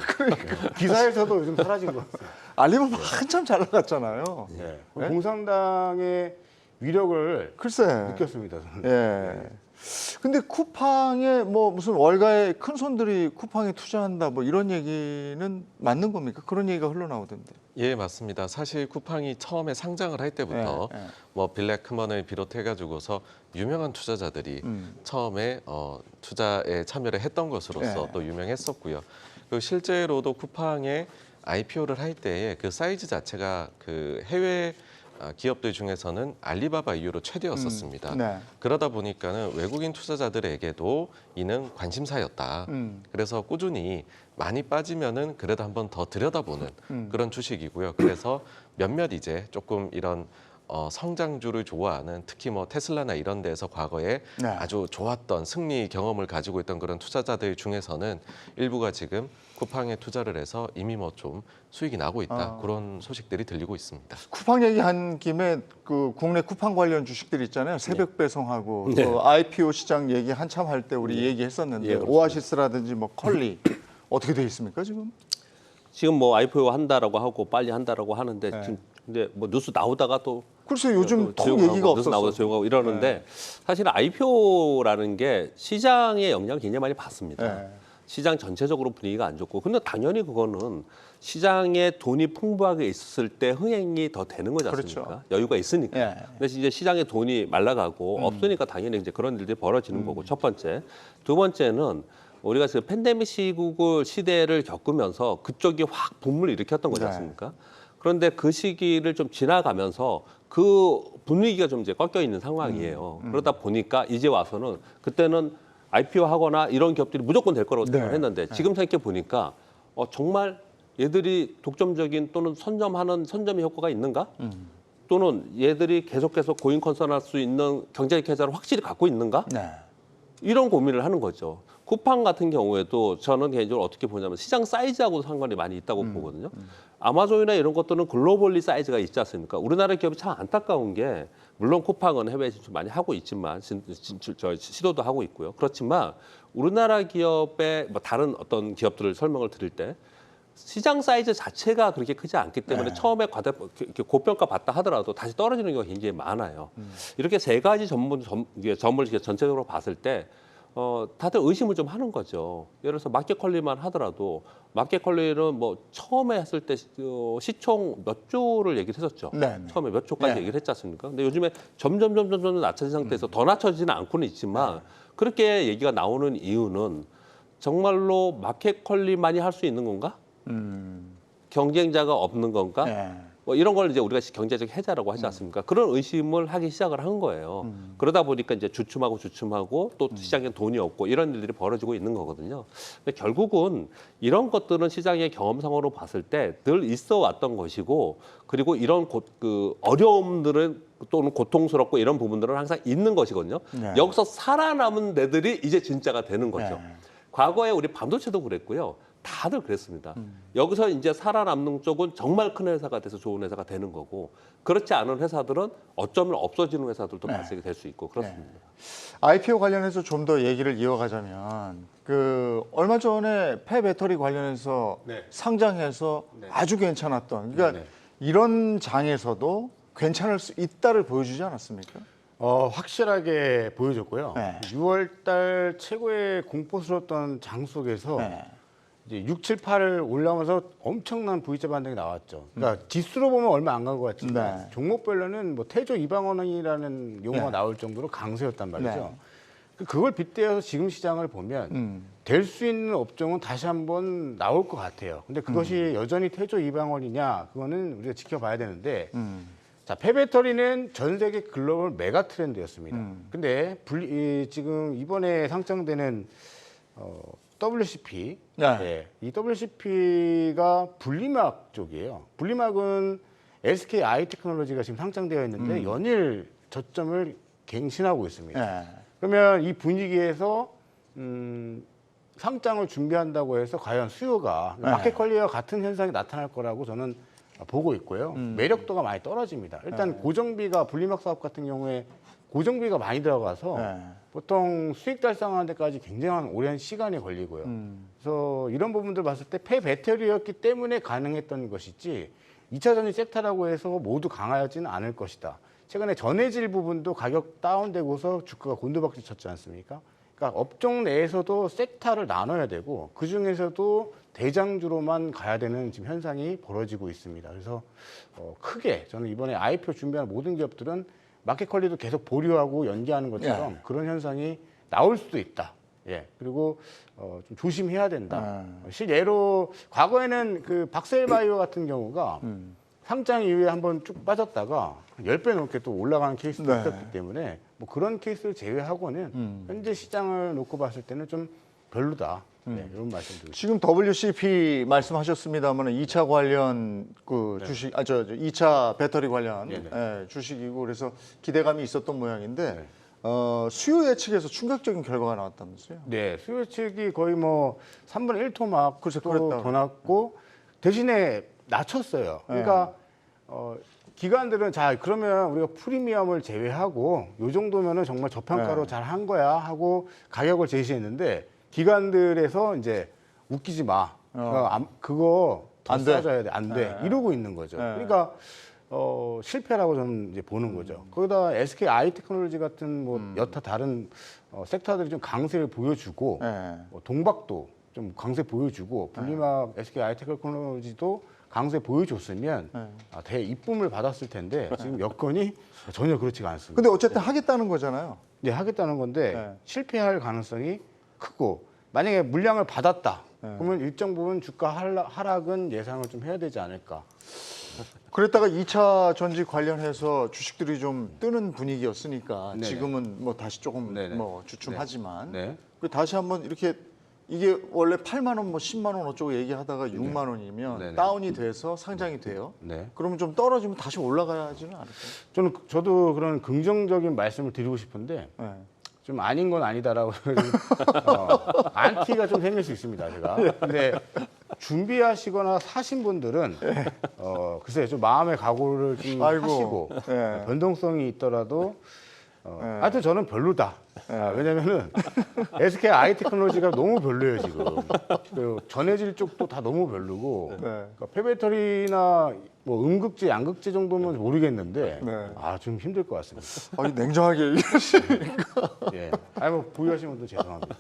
기사에서도 요즘 사라진 것 같아요. 알리바바 한참 잘 나갔잖아요. 네. 네? 공산당의 위력을 글쎄. 느꼈습니다. 저는. 예. 근데 쿠팡에 뭐 무슨 월가의 큰 손들이 쿠팡에 투자한다 뭐 이런 얘기는 맞는 겁니까? 그런 얘기가 흘러나오던데. 예, 맞습니다. 사실 쿠팡이 처음에 상장을 할 때부터 예, 예. 뭐 빌 레크먼을 비롯해가지고서 유명한 투자자들이 처음에 투자에 참여를 했던 것으로서 예. 또 유명했었고요. 그리고 실제로도 쿠팡에 IPO를 할 때에 그 사이즈 자체가 그 해외 기업들 중에서는 알리바바 이후로 최대였었습니다. 네. 그러다 보니까는 외국인 투자자들에게도 이는 관심사였다. 그래서 꾸준히 많이 빠지면은 그래도 한번 더 들여다보는 그런 주식이고요. 그래서 몇몇 이제 조금 이런 성장주를 좋아하는 특히 뭐 테슬라나 이런 데서 과거에 네. 아주 좋았던 승리 경험을 가지고 있던 그런 투자자들 중에서는 일부가 지금 쿠팡에 투자를 해서 이미 뭐 좀 수익이 나고 있다. 그런 소식들이 들리고 있습니다. 쿠팡 얘기한 김에 그 국내 쿠팡 관련 주식들 있잖아요. 새벽 배송하고 또 IPO 시장 얘기 한참 할 때 우리 얘기했었는데 예, 그렇습니다. 오아시스라든지 뭐 컬리 어떻게 돼 있습니까 지금? 지금 뭐 IPO 한다라고 하고 빨리 한다라고 하는데 네. 지금 근데 뭐 뉴스 나오다가 또 글쎄 요즘 통 조용하고 얘기가 뉴스 없었어. 나오다 조용하고 이러는데 사실 IPO라는 게 시장의 영향을 굉장히 많이 받습니다. 네. 시장 전체적으로 분위기가 안 좋고 근데 당연히 그거는 시장에 돈이 풍부하게 있을 때 흥행이 더 되는 거지 않습니까? 그렇죠. 여유가 있으니까. 예. 근데 이제 시장에 돈이 말라가고 없으니까 당연히 이제 그런 일들이 벌어지는 거고 첫 번째. 두 번째는 우리가 지금 팬데믹 시대를 겪으면서 그쪽이 확 붐을 일으켰던 거지 네. 않습니까? 그런데 그 시기를 좀 지나가면서 그 분위기가 좀 이제 꺾여 있는 상황이에요. 그러다 보니까 이제 와서는 그때는 IPO 하거나 이런 기업들이 무조건 될 거라고 네. 생각했는데 지금 생각해 보니까 정말 얘들이 독점적인 또는 선점의 효과가 있는가? 또는 얘들이 계속해서 고인 컨선할 수 있는 경제적 계좌를 확실히 갖고 있는가? 네. 이런 고민을 하는 거죠. 쿠팡 같은 경우에도 저는 개인적으로 어떻게 보냐면 시장 사이즈하고도 상관이 많이 있다고 보거든요. 아마존이나 이런 것들은 글로벌리 사이즈가 있지 않습니까? 우리나라 기업이 참 안타까운 게 물론 쿠팡은 해외 진출 많이 하고 있지만 시도도 하고 있고요. 그렇지만 우리나라 기업의 뭐 다른 어떤 기업들을 설명을 드릴 때 시장 사이즈 자체가 그렇게 크지 않기 때문에 처음에 이렇게 고평가 받다 하더라도 다시 떨어지는 경우가 굉장히 많아요. 이렇게 세 가지 점을 이렇게 전체적으로 봤을 때 다들 의심을 좀 하는 거죠. 예를 들어서 마켓컬리만 하더라도 마켓컬리는 뭐 처음에 했을 때 시총 몇 조를 얘기를 했었죠. 네, 네. 처음에 몇 조까지 네. 얘기를 했지 않습니까? 근데 요즘에 점점 낮춰진 상태에서 더 낮춰지는 않고는 있지만 그렇게 얘기가 나오는 이유는 정말로 마켓컬리만이 할 수 있는 건가? 경쟁자가 없는 건가? 네. 뭐 이런 걸 이제 우리가 경제적 해자라고 하지 않습니까? 그런 의심을 하기 시작을 한 거예요. 그러다 보니까 이제 주춤하고 또 시장에 돈이 없고 이런 일들이 벌어지고 있는 거거든요. 근데 결국은 이런 것들은 시장의 경험상으로 봤을 때 늘 있어 왔던 것이고 그리고 이런 그 어려움들은 또는 고통스럽고 이런 부분들은 항상 있는 것이거든요. 네. 여기서 살아남은 데들이 이제 진짜가 되는 거죠. 네. 과거에 우리 반도체도 그랬고요. 다들 그랬습니다. 여기서 이제 살아남는 쪽은 정말 큰 회사가 돼서 좋은 회사가 되는 거고 그렇지 않은 회사들은 어쩌면 없어지는 회사들도 발생이 될 수 있고 그렇습니다. IPO 관련해서 좀 더 얘기를 이어가자면 그 얼마 전에 폐배터리 관련해서 네. 상장해서 아주 괜찮았던 그러니까 네. 이런 장에서도 괜찮을 수 있다를 보여주지 않았습니까? 확실하게 보여줬고요. 네. 6월달 최고의 공포스러웠던 장 속에서 네. 이제 6, 7, 8을 올라오면서 엄청난 V자 반등이 나왔죠. 그러니까 지수로 보면 얼마 안 간 것 같지만 네. 종목별로는 뭐 태조 이방원이라는 용어가 네. 나올 정도로 강세였단 말이죠. 네. 그걸 빗대어서 지금 시장을 보면 될 수 있는 업종은 다시 한번 나올 것 같아요. 근데 그것이 여전히 태조 이방원이냐 그거는 우리가 지켜봐야 되는데 자, 폐배터리는 전 세계 글로벌 메가 트렌드였습니다. 근데 지금 이번에 상장되는 WCP, 네. 이 WCP가 분리막 쪽이에요. 분리막은 SK 아이테크놀로지가 지금 상장되어 있는데 연일 저점을 갱신하고 있습니다. 네. 그러면 이 분위기에서 상장을 준비한다고 해서 과연 수요가 마켓 컬리와 같은 현상이 나타날 거라고 저는 보고 있고요. 매력도가 많이 떨어집니다. 일단 고정비가 분리막 사업 같은 경우에 고정비가 많이 들어가서 보통 수익 달성하는 데까지 굉장히 오랜 시간이 걸리고요. 그래서 이런 부분들 봤을 때 폐배터리였기 때문에 가능했던 것이지 2차 전지 섹터라고 해서 모두 강하지는 않을 것이다. 최근에 전해질 부분도 가격 다운되고서 주가가 곤두박질 쳤지 않습니까? 그러니까 업종 내에서도 섹터를 나눠야 되고 그 중에서도 대장주로만 가야 되는 지금 현상이 벌어지고 있습니다. 그래서 크게 저는 이번에 IPO 준비하는 모든 기업들은 마켓 컬리도 계속 보류하고 연기하는 것처럼 그런 현상이 나올 수도 있다. 예. 그리고 좀 조심해야 된다. 실예로 과거에는 그 박셀바이오 같은 경우가 상장 이후에 한번 쭉 빠졌다가 10배 넘게 또 올라가는 케이스도 있었기 때문에 뭐 그런 케이스를 제외하고는 현재 시장을 놓고 봤을 때는 좀 별로다. 네, 이런 말씀 드리고 지금 WCP 말씀하셨습니다만 2차 관련 그 주식, 2차 배터리 관련 주식이고 그래서 기대감이 있었던 모양인데 수요 예측에서 충격적인 결과가 나왔다면서요? 네, 수요 예측이 거의 뭐 3분의 1 토막 그랬다고. 더 났고 대신에 낮췄어요. 그러니까 기관들은 자 그러면 우리가 프리미엄을 제외하고 요 정도면은 정말 저평가로 잘 한 거야 하고 가격을 제시했는데 기관들에서 이제 웃기지 마. 그거 더 안 돼. 싸줘야 돼. 안 돼. 이러고 있는 거죠. 그러니까 실패라고 저는 이제 보는 거죠. 거기다 SK 아이테크놀로지 같은 뭐 여타 다른 섹터들이 좀 강세를 보여주고 동박도 좀 강세 보여주고 분리막 SK 아이테크놀로지도 강세 보여줬으면 대 이쁨을 받았을 텐데 지금 여건이 전혀 그렇지가 않습니다. 근데 어쨌든 하겠다는 거잖아요. 네, 하겠다는 건데 실패할 가능성이 크고 만약에 물량을 받았다 그러면 일정 부분 주가 하락은 예상을 좀 해야 되지 않을까. 그랬다가 2차 전지 관련해서 주식들이 좀 뜨는 분위기였으니까 네네. 지금은 뭐 다시 조금 네네. 뭐 주춤하지만 네. 다시 한번 이렇게 이게 원래 8만 원, 뭐 10만 원 어쩌고 얘기하다가 6만 원이면 네네. 다운이 돼서 상장이 돼요. 네. 그러면 좀 떨어지면 다시 올라가지는 않을까요? 저도 그런 긍정적인 말씀을 드리고 싶은데 네. 좀 아닌 건 아니다라고 안티가 좀 생길 수 있습니다, 제가. 근데 준비하시거나 사신 분들은 글쎄 좀 마음의 각오를 좀 아이고. 하시고 예. 변동성이 있더라도 하여튼 저는 별로다. 왜냐면은 SK 아이테크놀로지가 너무 별로예요 지금. 그리고 전해질 쪽도 다 너무 별로고 그러니까 폐배터리나 뭐 음극재, 양극재 정도면 모르겠는데 좀 힘들 것 같습니다. 아니 냉정하게 얘기하시니까. 예. 아니 뭐 부유하신 분도 죄송합니다.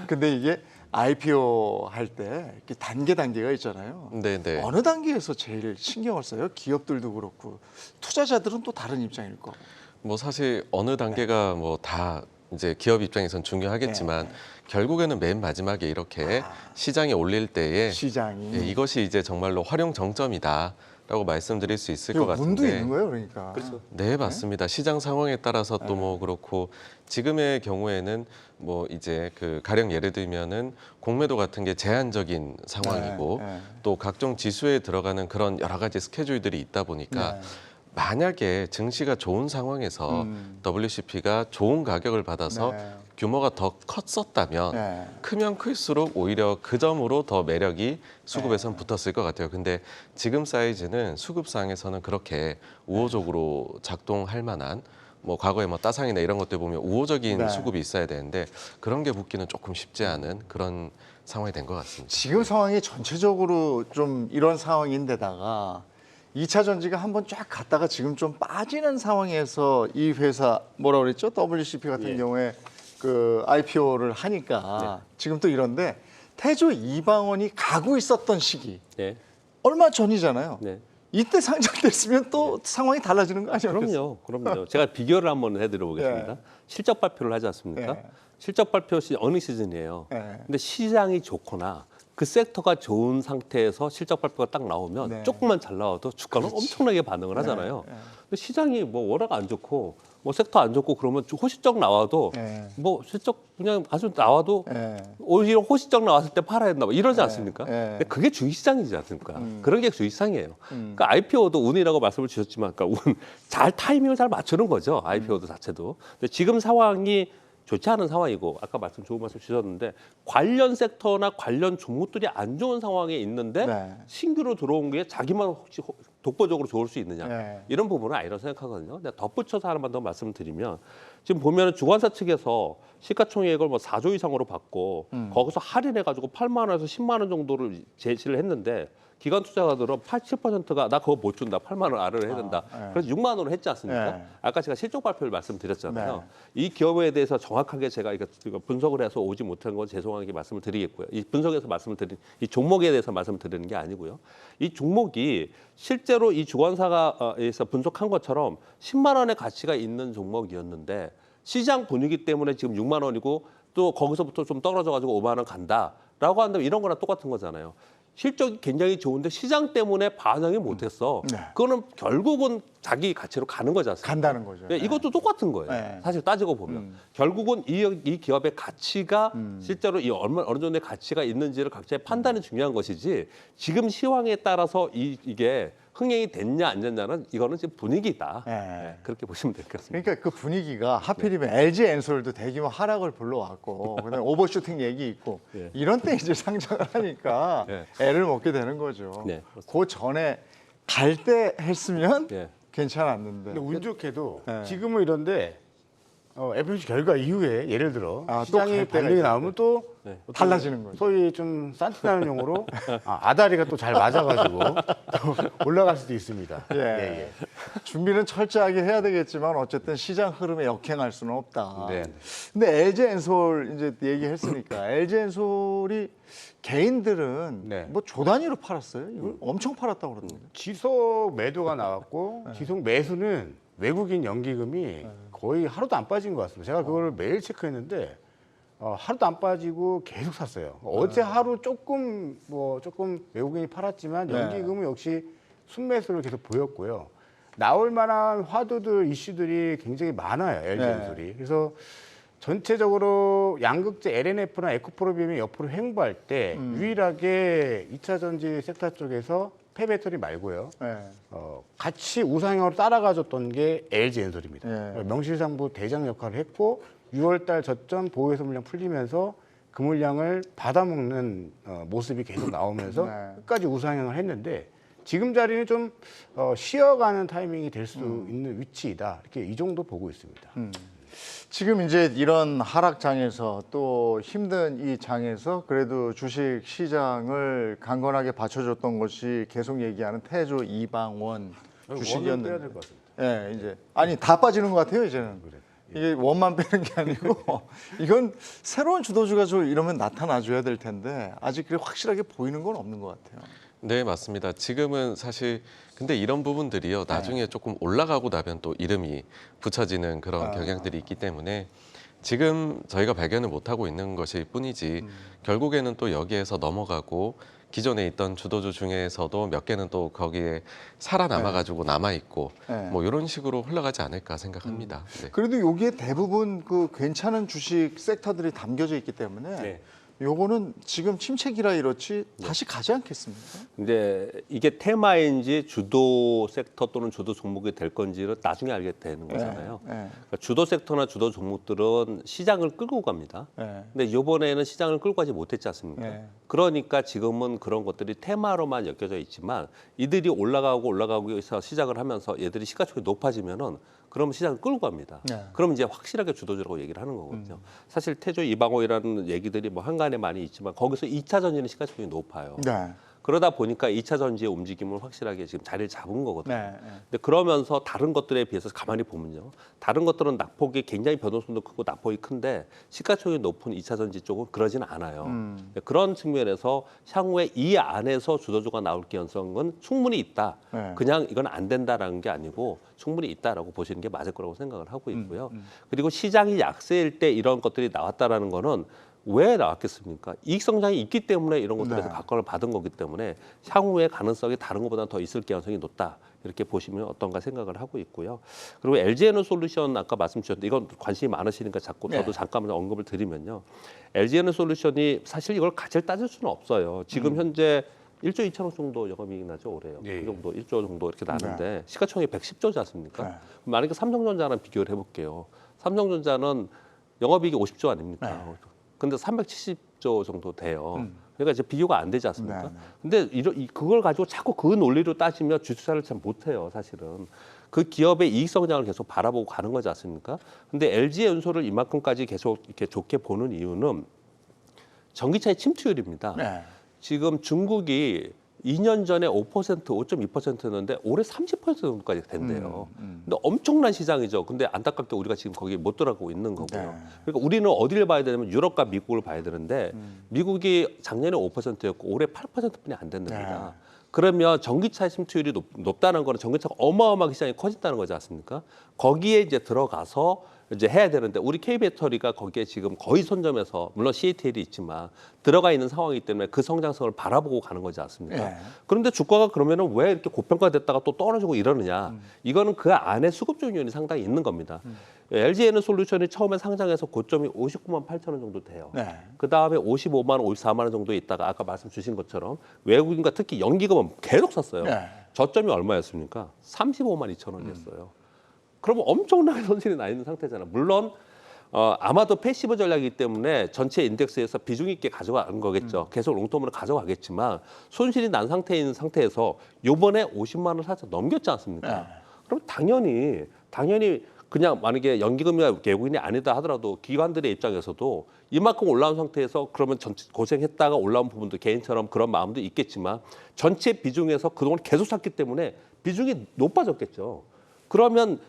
근데 이게 IPO 할 때 이렇게 단계가 있잖아요. 네네. 어느 단계에서 제일 신경을 써요? 기업들도 그렇고 투자자들은 또 다른 입장일 거고. 뭐 사실 어느 단계가 뭐 다 이제 기업 입장에선 중요하겠지만 결국에는 맨 마지막에 이렇게 시장에 올릴 때에 시장이 이것이 이제 정말로 활용 정점이다라고 말씀드릴 수 있을 것 같은데. 문도 있는 거예요, 그러니까. 네, 맞습니다. 시장 상황에 따라서 또 뭐 그렇고 지금의 경우에는 뭐 이제 그 가령 예를 들면은 공매도 같은 게 제한적인 상황이고 또 각종 지수에 들어가는 그런 여러 가지 스케줄들이 있다 보니까 만약에 증시가 좋은 상황에서 WCP가 좋은 가격을 받아서 규모가 더 컸었다면 크면 클수록 오히려 그 점으로 더 매력이 수급에선 붙었을 것 같아요. 근데 지금 사이즈는 수급상에서는 그렇게 우호적으로 작동할 만한 뭐 과거에 뭐 따상이나 이런 것들 보면 우호적인 수급이 있어야 되는데 그런 게 붙기는 조금 쉽지 않은 그런 상황이 된 것 같습니다. 지금 상황이 전체적으로 좀 이런 상황인데다가 2차 전지가 한번 쫙 갔다가 지금 좀 빠지는 상황에서 이 회사 뭐라 그랬죠? WCP 같은 경우에 그 IPO를 하니까 지금 또 이런데 태조 이방원이 가고 있었던 시기 네. 얼마 전이잖아요. 네. 이때 상장됐으면 또 상황이 달라지는 거 아니에요? 그럼요. 제가 비교를 한번 해드려 보겠습니다. 실적 발표를 하지 않습니까? 실적 발표 어느 시즌이에요. 근데 시장이 좋거나 그 섹터가 좋은 상태에서 실적 발표가 딱 나오면 네. 조금만 잘 나와도 주가는 엄청나게 반응을 하잖아요. 네. 근데 시장이 뭐 워낙 안 좋고 뭐 섹터 안 좋고 그러면 호실적 나와도 네. 뭐 실적 그냥 아주 나와도 네. 오히려 호실적 나왔을 때 팔아야 된다 뭐 이러지 않습니까? 네. 근데 그게 주식시장이지 않습니까? 그런 게 주식시장이에요. 그러니까 IPO도 운이라고 말씀을 주셨지만, 그러니까 운 잘 타이밍을 잘 맞추는 거죠. IPO도 자체도. 근데 지금 상황이 좋지 않은 상황이고 아까 좋은 말씀 주셨는데 관련 섹터나 관련 종목들이 안 좋은 상황에 있는데 네. 신규로 들어온 게 자기만 혹시 독보적으로 좋을 수 있느냐 네. 이런 부분은 아니라고 생각하거든요. 근데 덧붙여서 하나만 더 말씀드리면 지금 보면은 주관사 측에서 시가총액을 뭐 4조 이상으로 받고 거기서 할인해가지고 8만 원에서 10만 원 정도를 제시를 했는데 기관 투자가들은 87%가 나 그거 못 준다. 8만 원 아래로 해야 된다. 네. 그래서 6만 원을 했지 않습니까? 네. 아까 제가 실적 발표를 말씀드렸잖아요. 네. 이 기업에 대해서 정확하게 제가 이거 분석을 해서 오지 못한 건 죄송하게 말씀을 드리겠고요. 이 분석에서 말씀을 드린 이 종목에 대해서 말씀을 드리는 게 아니고요. 이 종목이 실제로 이 주관사가에서 분석한 것처럼 10만 원의 가치가 있는 종목이었는데 시장 분위기 때문에 지금 6만 원이고 또 거기서부터 좀 떨어져가지고 5만 원 간다라고 한다면 이런 거랑 똑같은 거잖아요. 실적이 굉장히 좋은데 시장 때문에 반영이 못했어. 네. 그거는 결국은 자기 가치로 가는 거지 않습니까? 간다는 거죠. 네, 이것도 똑같은 거예요. 네. 사실 따지고 보면 결국은 이 기업의 가치가 실제로 이 어느 정도의 가치가 있는지를 각자의 판단이 중요한 것이지 지금 시황에 따라서 이게 흥행이 됐냐 안 됐냐는 이거는 지금 분위기다. 네. 네, 그렇게 보시면 될 것 같습니다. 그러니까 그 분위기가 하필이면 LG 엔솔도 대규모 하락을 불러왔고 그다음에 오버슈팅 얘기 있고 네. 이런 때 이제 상장을 하니까 네. 애를 먹게 되는 거죠. 네, 그 전에 갈 때 했으면 네. 괜찮았는데. 근데 운 좋게도 네. 지금은 이런데 FOMC 결과 이후에 예를 들어 또 시장이 갈 때가 반등이 있을 나오면 또 네. 달라지는 거죠. 소위 좀 산티나는 용어로 아다리가 또 잘 맞아가지고 또 올라갈 수도 있습니다. 예. 준비는 철저하게 해야 되겠지만 어쨌든 시장 흐름에 역행할 수는 없다. 네. 근데 LG 엔솔 이제 얘기했으니까 LG 엔솔이 개인들은 네. 뭐 조 단위로 팔았어요. 이걸 엄청 팔았다고 그러던데. 지속 매도가 나왔고 지속 매수는 외국인 연기금이 거의 하루도 안 빠진 것 같습니다. 제가 그거를 매일 체크했는데 하루도 안 빠지고 계속 샀어요. 어제 하루 조금 외국인이 팔았지만 연기금은 역시 순매수를 계속 보였고요. 나올 만한 화두들 이슈들이 굉장히 많아요. LG 엔솔이. 그래서 전체적으로 양극재 LNF나 에코프로비움이 옆으로 횡보할 때 유일하게 2차 전지 섹터 쪽에서 폐배터리 말고요. 네. 같이 우상향으로 따라가줬던 게 LG 엔솔입니다. 네. 명실상부 대장 역할을 했고 6월달 저점 보호해서 물량 풀리면서 그 물량을 받아먹는 모습이 계속 나오면서 네. 끝까지 우상향을 했는데 지금 자리는 좀 쉬어가는 타이밍이 될 수 있는 위치이다. 이렇게 이 정도 보고 있습니다. 지금 이제 이런 하락장에서 또 힘든 이 장에서 그래도 주식 시장을 강건하게 받쳐줬던 것이 계속 얘기하는 태조 이방원 빼야 주식이었는데. 될 것 같습니다. 예, 이제 아니 다 빠지는 것 같아요 이제는. 이게 원만 빼는 게 아니고 이건 새로운 주도주가 좀 이러면 나타나줘야 될 텐데 아직 그렇게 확실하게 보이는 건 없는 것 같아요. 네, 맞습니다. 지금은 사실 근데 이런 부분들이요. 나중에 조금 올라가고 나면 또 이름이 붙여지는 그런 경향들이 있기 때문에 지금 저희가 발견을 못하고 있는 것일 뿐이지 결국에는 또 여기에서 넘어가고 기존에 있던 주도주 중에서도 몇 개는 또 거기에 살아남아가지고 남아있고 네. 뭐 이런 식으로 흘러가지 않을까 생각합니다. 네. 그래도 여기에 대부분 그 괜찮은 주식 섹터들이 담겨져 있기 때문에 네. 요거는 지금 침체기라 이렇지 다시 가지 않겠습니까? 근데 이게 테마인지 주도 섹터 또는 주도 종목이 될 건지를 나중에 알게 되는 거잖아요. 네. 그러니까 주도 섹터나 주도 종목들은 시장을 끌고 갑니다. 네. 근데 이번에는 시장을 끌고 가지 못했지 않습니까? 네. 그러니까 지금은 그런 것들이 테마로만 엮여져 있지만 이들이 올라가고 해서 시작을 하면서 얘들이 시가총액이 높아지면은 그러면 시장을 끌고 갑니다. 네. 그럼 이제 확실하게 주도주라고 얘기를 하는 거거든요. 사실 태조 이방호이라는 얘기들이 뭐 한간에 많이 있지만 거기서 2차 전지는 시가총액이 높아요. 네. 그러다 보니까 2차 전지의 움직임을 확실하게 지금 자리를 잡은 거거든요. 네. 근데 그러면서 다른 것들에 비해서 가만히 보면요. 다른 것들은 낙폭이 굉장히 변동성도 크고 낙폭이 큰데 시가총액이 높은 2차 전지 쪽은 그러지는 않아요. 그런 측면에서 향후에 이 안에서 주도주가 나올 가능성은 충분히 있다. 네. 그냥 이건 안 된다라는 게 아니고 충분히 있다라고 보시는 게 맞을 거라고 생각을 하고 있고요. 그리고 시장이 약세일 때 이런 것들이 나왔다라는 거는 왜 나왔겠습니까? 이익 성장이 있기 때문에 이런 것들에서 네. 각광을 받은 거기 때문에 향후의 가능성이 다른 것보다 더 있을 가능성이 높다. 이렇게 보시면 어떤가 생각을 하고 있고요. 그리고 LG에너솔루션 아까 말씀 주셨는데 이건 관심이 많으시니까 자꾸 저도 네. 잠깐만 언급을 드리면요. LG에너솔루션이 사실 이걸 가치를 따질 수는 없어요. 지금 현재 1조 2천억 정도 영업이익 나죠 올해요. 예. 그 정도 1조 정도 이렇게 나는데 시가총액 110조지 않습니까? 네. 만약에 삼성전자랑 비교를 해볼게요. 삼성전자는 영업이익이 50조 아닙니까? 네. 근데 370조 정도 돼요. 그러니까 이제 비교가 안 되지 않습니까? 네, 네. 근데 그걸 가지고 자꾸 그 논리로 따지면 주투자를 잘 못해요, 사실은. 그 기업의 이익 성장을 계속 바라보고 가는 거지 않습니까? 근데 LG엔솔을 이만큼까지 계속 이렇게 좋게 보는 이유는 전기차의 침투율입니다. 네. 지금 중국이 2년 전에 5%, 5.2%였는데 올해 30% 정도까지 된대요. 근데 엄청난 시장이죠. 근데 안타깝게 우리가 지금 거기에 못 들어가고 있는 거고요. 네. 그러니까 우리는 어디를 봐야 되냐면 유럽과 미국을 봐야 되는데 미국이 작년에 5%였고 올해 8%뿐이 안 된답니다. 네. 그러면 전기차 침투율이 높다는 거는 전기차가 어마어마하게 시장이 커진다는 거지 않습니까? 거기에 이제 들어가서 이제 해야 되는데 우리 K배터리가 거기에 지금 거의 선점해서 물론 CATL이 있지만 들어가 있는 상황이기 때문에 그 성장성을 바라보고 가는 거지 않습니까? 네. 그런데 주가가 그러면은 왜 이렇게 고평가됐다가 또 떨어지고 이러느냐? 이거는 그 안에 수급적 요인이 상당히 있는 겁니다. LG에너솔루션이 처음에 상장해서 고점이 59만 8천 원 정도 돼요. 네. 그 다음에 55만 원, 54만 원 정도에 있다가 아까 말씀 주신 것처럼 외국인과 특히 연기금은 계속 샀어요. 네. 저점이 얼마였습니까? 35만 2천 원이었어요. 그러면 엄청나게 손실이 나 있는 상태잖아. 물론 아마도 패시브 전략이기 때문에 전체 인덱스에서 비중 있게 가져가는 거겠죠. 계속 롱텀으로 가져가겠지만 손실이 난 상태에 있는 상태에서 요번에 50만 원 살짝 넘겼지 않습니까? 네. 그럼 당연히 그냥 만약에 연기금이나 외국인이 아니다 하더라도 기관들의 입장에서도 이만큼 올라온 상태에서 그러면 전체 고생했다가 올라온 부분도 개인처럼 그런 마음도 있겠지만 전체 비중에서 그동안 계속 샀기 때문에 비중이 높아졌겠죠. 그러면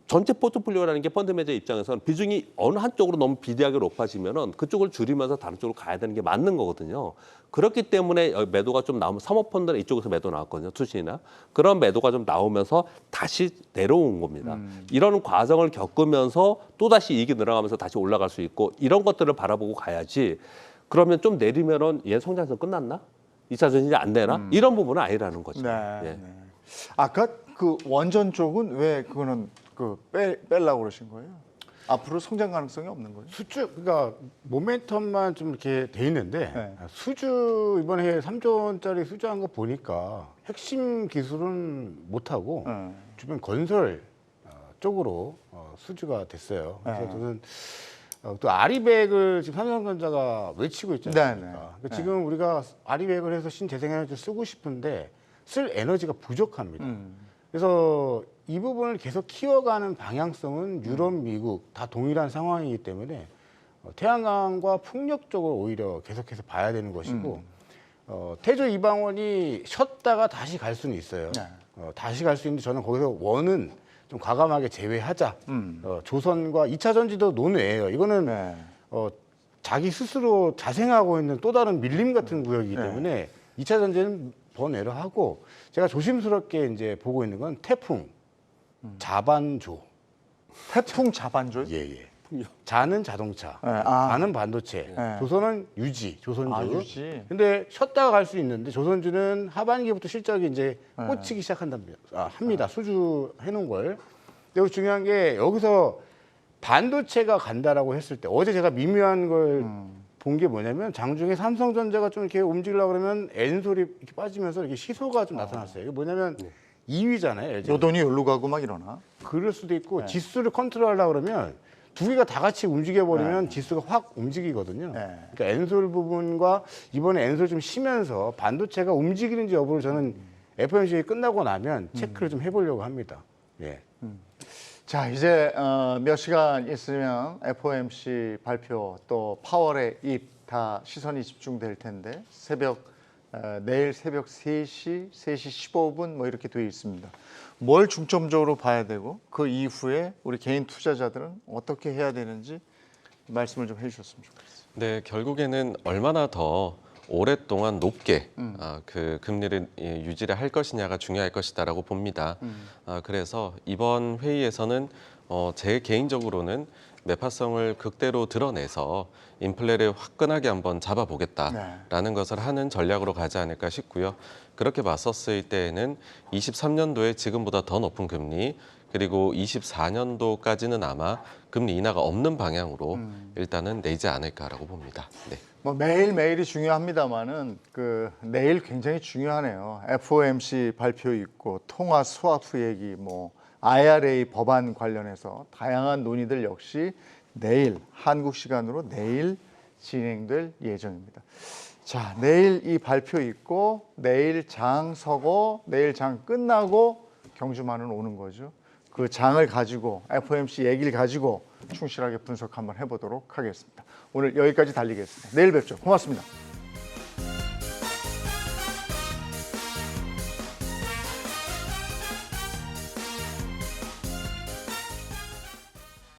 전체 포트폴리오라는 게 펀드 매니저 입장에서는 비중이 어느 한쪽으로 너무 비대하게 높아지면은 그쪽을 줄이면서 다른 쪽으로 가야 되는 게 맞는 거거든요. 그렇기 때문에 매도가 좀 나오면 사모펀드는 이쪽에서 매도 나왔거든요. 투신이나 그런 매도가 좀 나오면서 다시 내려온 겁니다. 이런 과정을 겪으면서 또 다시 이익이 늘어가면서 다시 올라갈 수 있고 이런 것들을 바라보고 가야지. 그러면 좀 내리면은 얘 성장성 끝났나? 2차 전지이 안 되나? 이런 부분은 아니라는 거죠. 네. 예. 네. 아까 그 원전 쪽은 왜 그거는 빼려고 그러신 거예요? 앞으로 성장 가능성이 없는 거예요? 수주 그러니까 모멘텀만 좀 이렇게 돼 있는데 네. 수주 이번에 3조 원짜리 수주한 거 보니까 핵심 기술은 못 하고 주변 건설 쪽으로 수주가 됐어요. 그래서 네. 저는 또 아리백을 지금 삼성전자가 외치고 있지 않습니까? 네, 네. 그러니까 지금 우리가 아리백을 해서 신재생에너지를 쓰고 싶은데 쓸 에너지가 부족합니다. 그래서 이 부분을 계속 키워가는 방향성은 유럽, 미국 다 동일한 상황이기 때문에 태양광과 풍력 쪽을 오히려 계속해서 봐야 되는 것이고 태조 이방원이 쉬었다가 다시 갈 수는 있어요. 네. 다시 갈 수 있는데 저는 거기서 원은 좀 과감하게 제외하자. 조선과 2차 전지도 논외예요. 이거는 네. 자기 스스로 자생하고 있는 또 다른 밀림 같은 구역이기 때문에 2차 전지는 번외로 하고 제가 조심스럽게 이제 보고 있는 건 태풍, 자반조. 태풍 자반조요? 예. 자는 자동차, 네. 반은 반도체, 네. 조선은 유지, 조선주. 아, 유지. 근데 쉬었다가 갈 수 있는데 조선주는 하반기부터 실적이 이제 꽂히기 시작한답니다. 합니다. 수주해 놓은 걸. 근데 중요한 게 여기서 반도체가 간다라고 했을 때 어제 제가 미묘한 걸 본 게 뭐냐면 장중에 삼성전자가 좀 이렇게 움직이려고 그러면 엔솔이 이렇게 빠지면서 이렇게 시소가 좀 나타났어요. 이게 뭐냐면 2위잖아요. LG. 노돈이 여기로 가고 막 이러나? 그럴 수도 있고 지수를 컨트롤하려고 그러면 두 개가 다 같이 움직여버리면 지수가 확 움직이거든요. 네. 그러니까 엔솔 부분과 이번에 엔솔 좀 쉬면서 반도체가 움직이는지 여부를 저는 FOMC 끝나고 나면 체크를 좀 해보려고 합니다. 예. 자, 이제 몇 시간 있으면 FOMC 발표 또 파월의 입 다 시선이 집중될 텐데 내일 새벽 3시 15분 뭐 이렇게 돼 있습니다. 뭘 중점적으로 봐야 되고 그 이후에 우리 개인 투자자들은 어떻게 해야 되는지 말씀을 좀 해주셨으면 좋겠어요. 네, 결국에는 얼마나 더 오랫동안 높게 그 금리를 유지를 할 것이냐가 중요할 것이다라고 봅니다. 그래서 이번 회의에서는 제 개인적으로는 매파성을 극대로 드러내서 인플레를 화끈하게 한번 잡아보겠다라는 것을 하는 전략으로 가지 않을까 싶고요. 그렇게 맞섰을 때에는 23년도에 지금보다 더 높은 금리, 그리고 24년도까지는 아마 금리 인하가 없는 방향으로 일단은 내지 않을까라고 봅니다. 네. 뭐 매일매일이 중요합니다만은 내일 굉장히 중요하네요. FOMC 발표 있고 통화 스와프 얘기, 뭐 IRA 법안 관련해서 다양한 논의들 역시 내일 한국 시간으로 내일 진행될 예정입니다. 자, 내일 이 발표 있고 내일 장 서고 내일 장 끝나고 경주만은 오는 거죠. 그 장을 가지고 FOMC 얘기를 가지고 충실하게 분석 한번 해보도록 하겠습니다. 오늘 여기까지 달리겠습니다. 내일 뵙죠. 고맙습니다.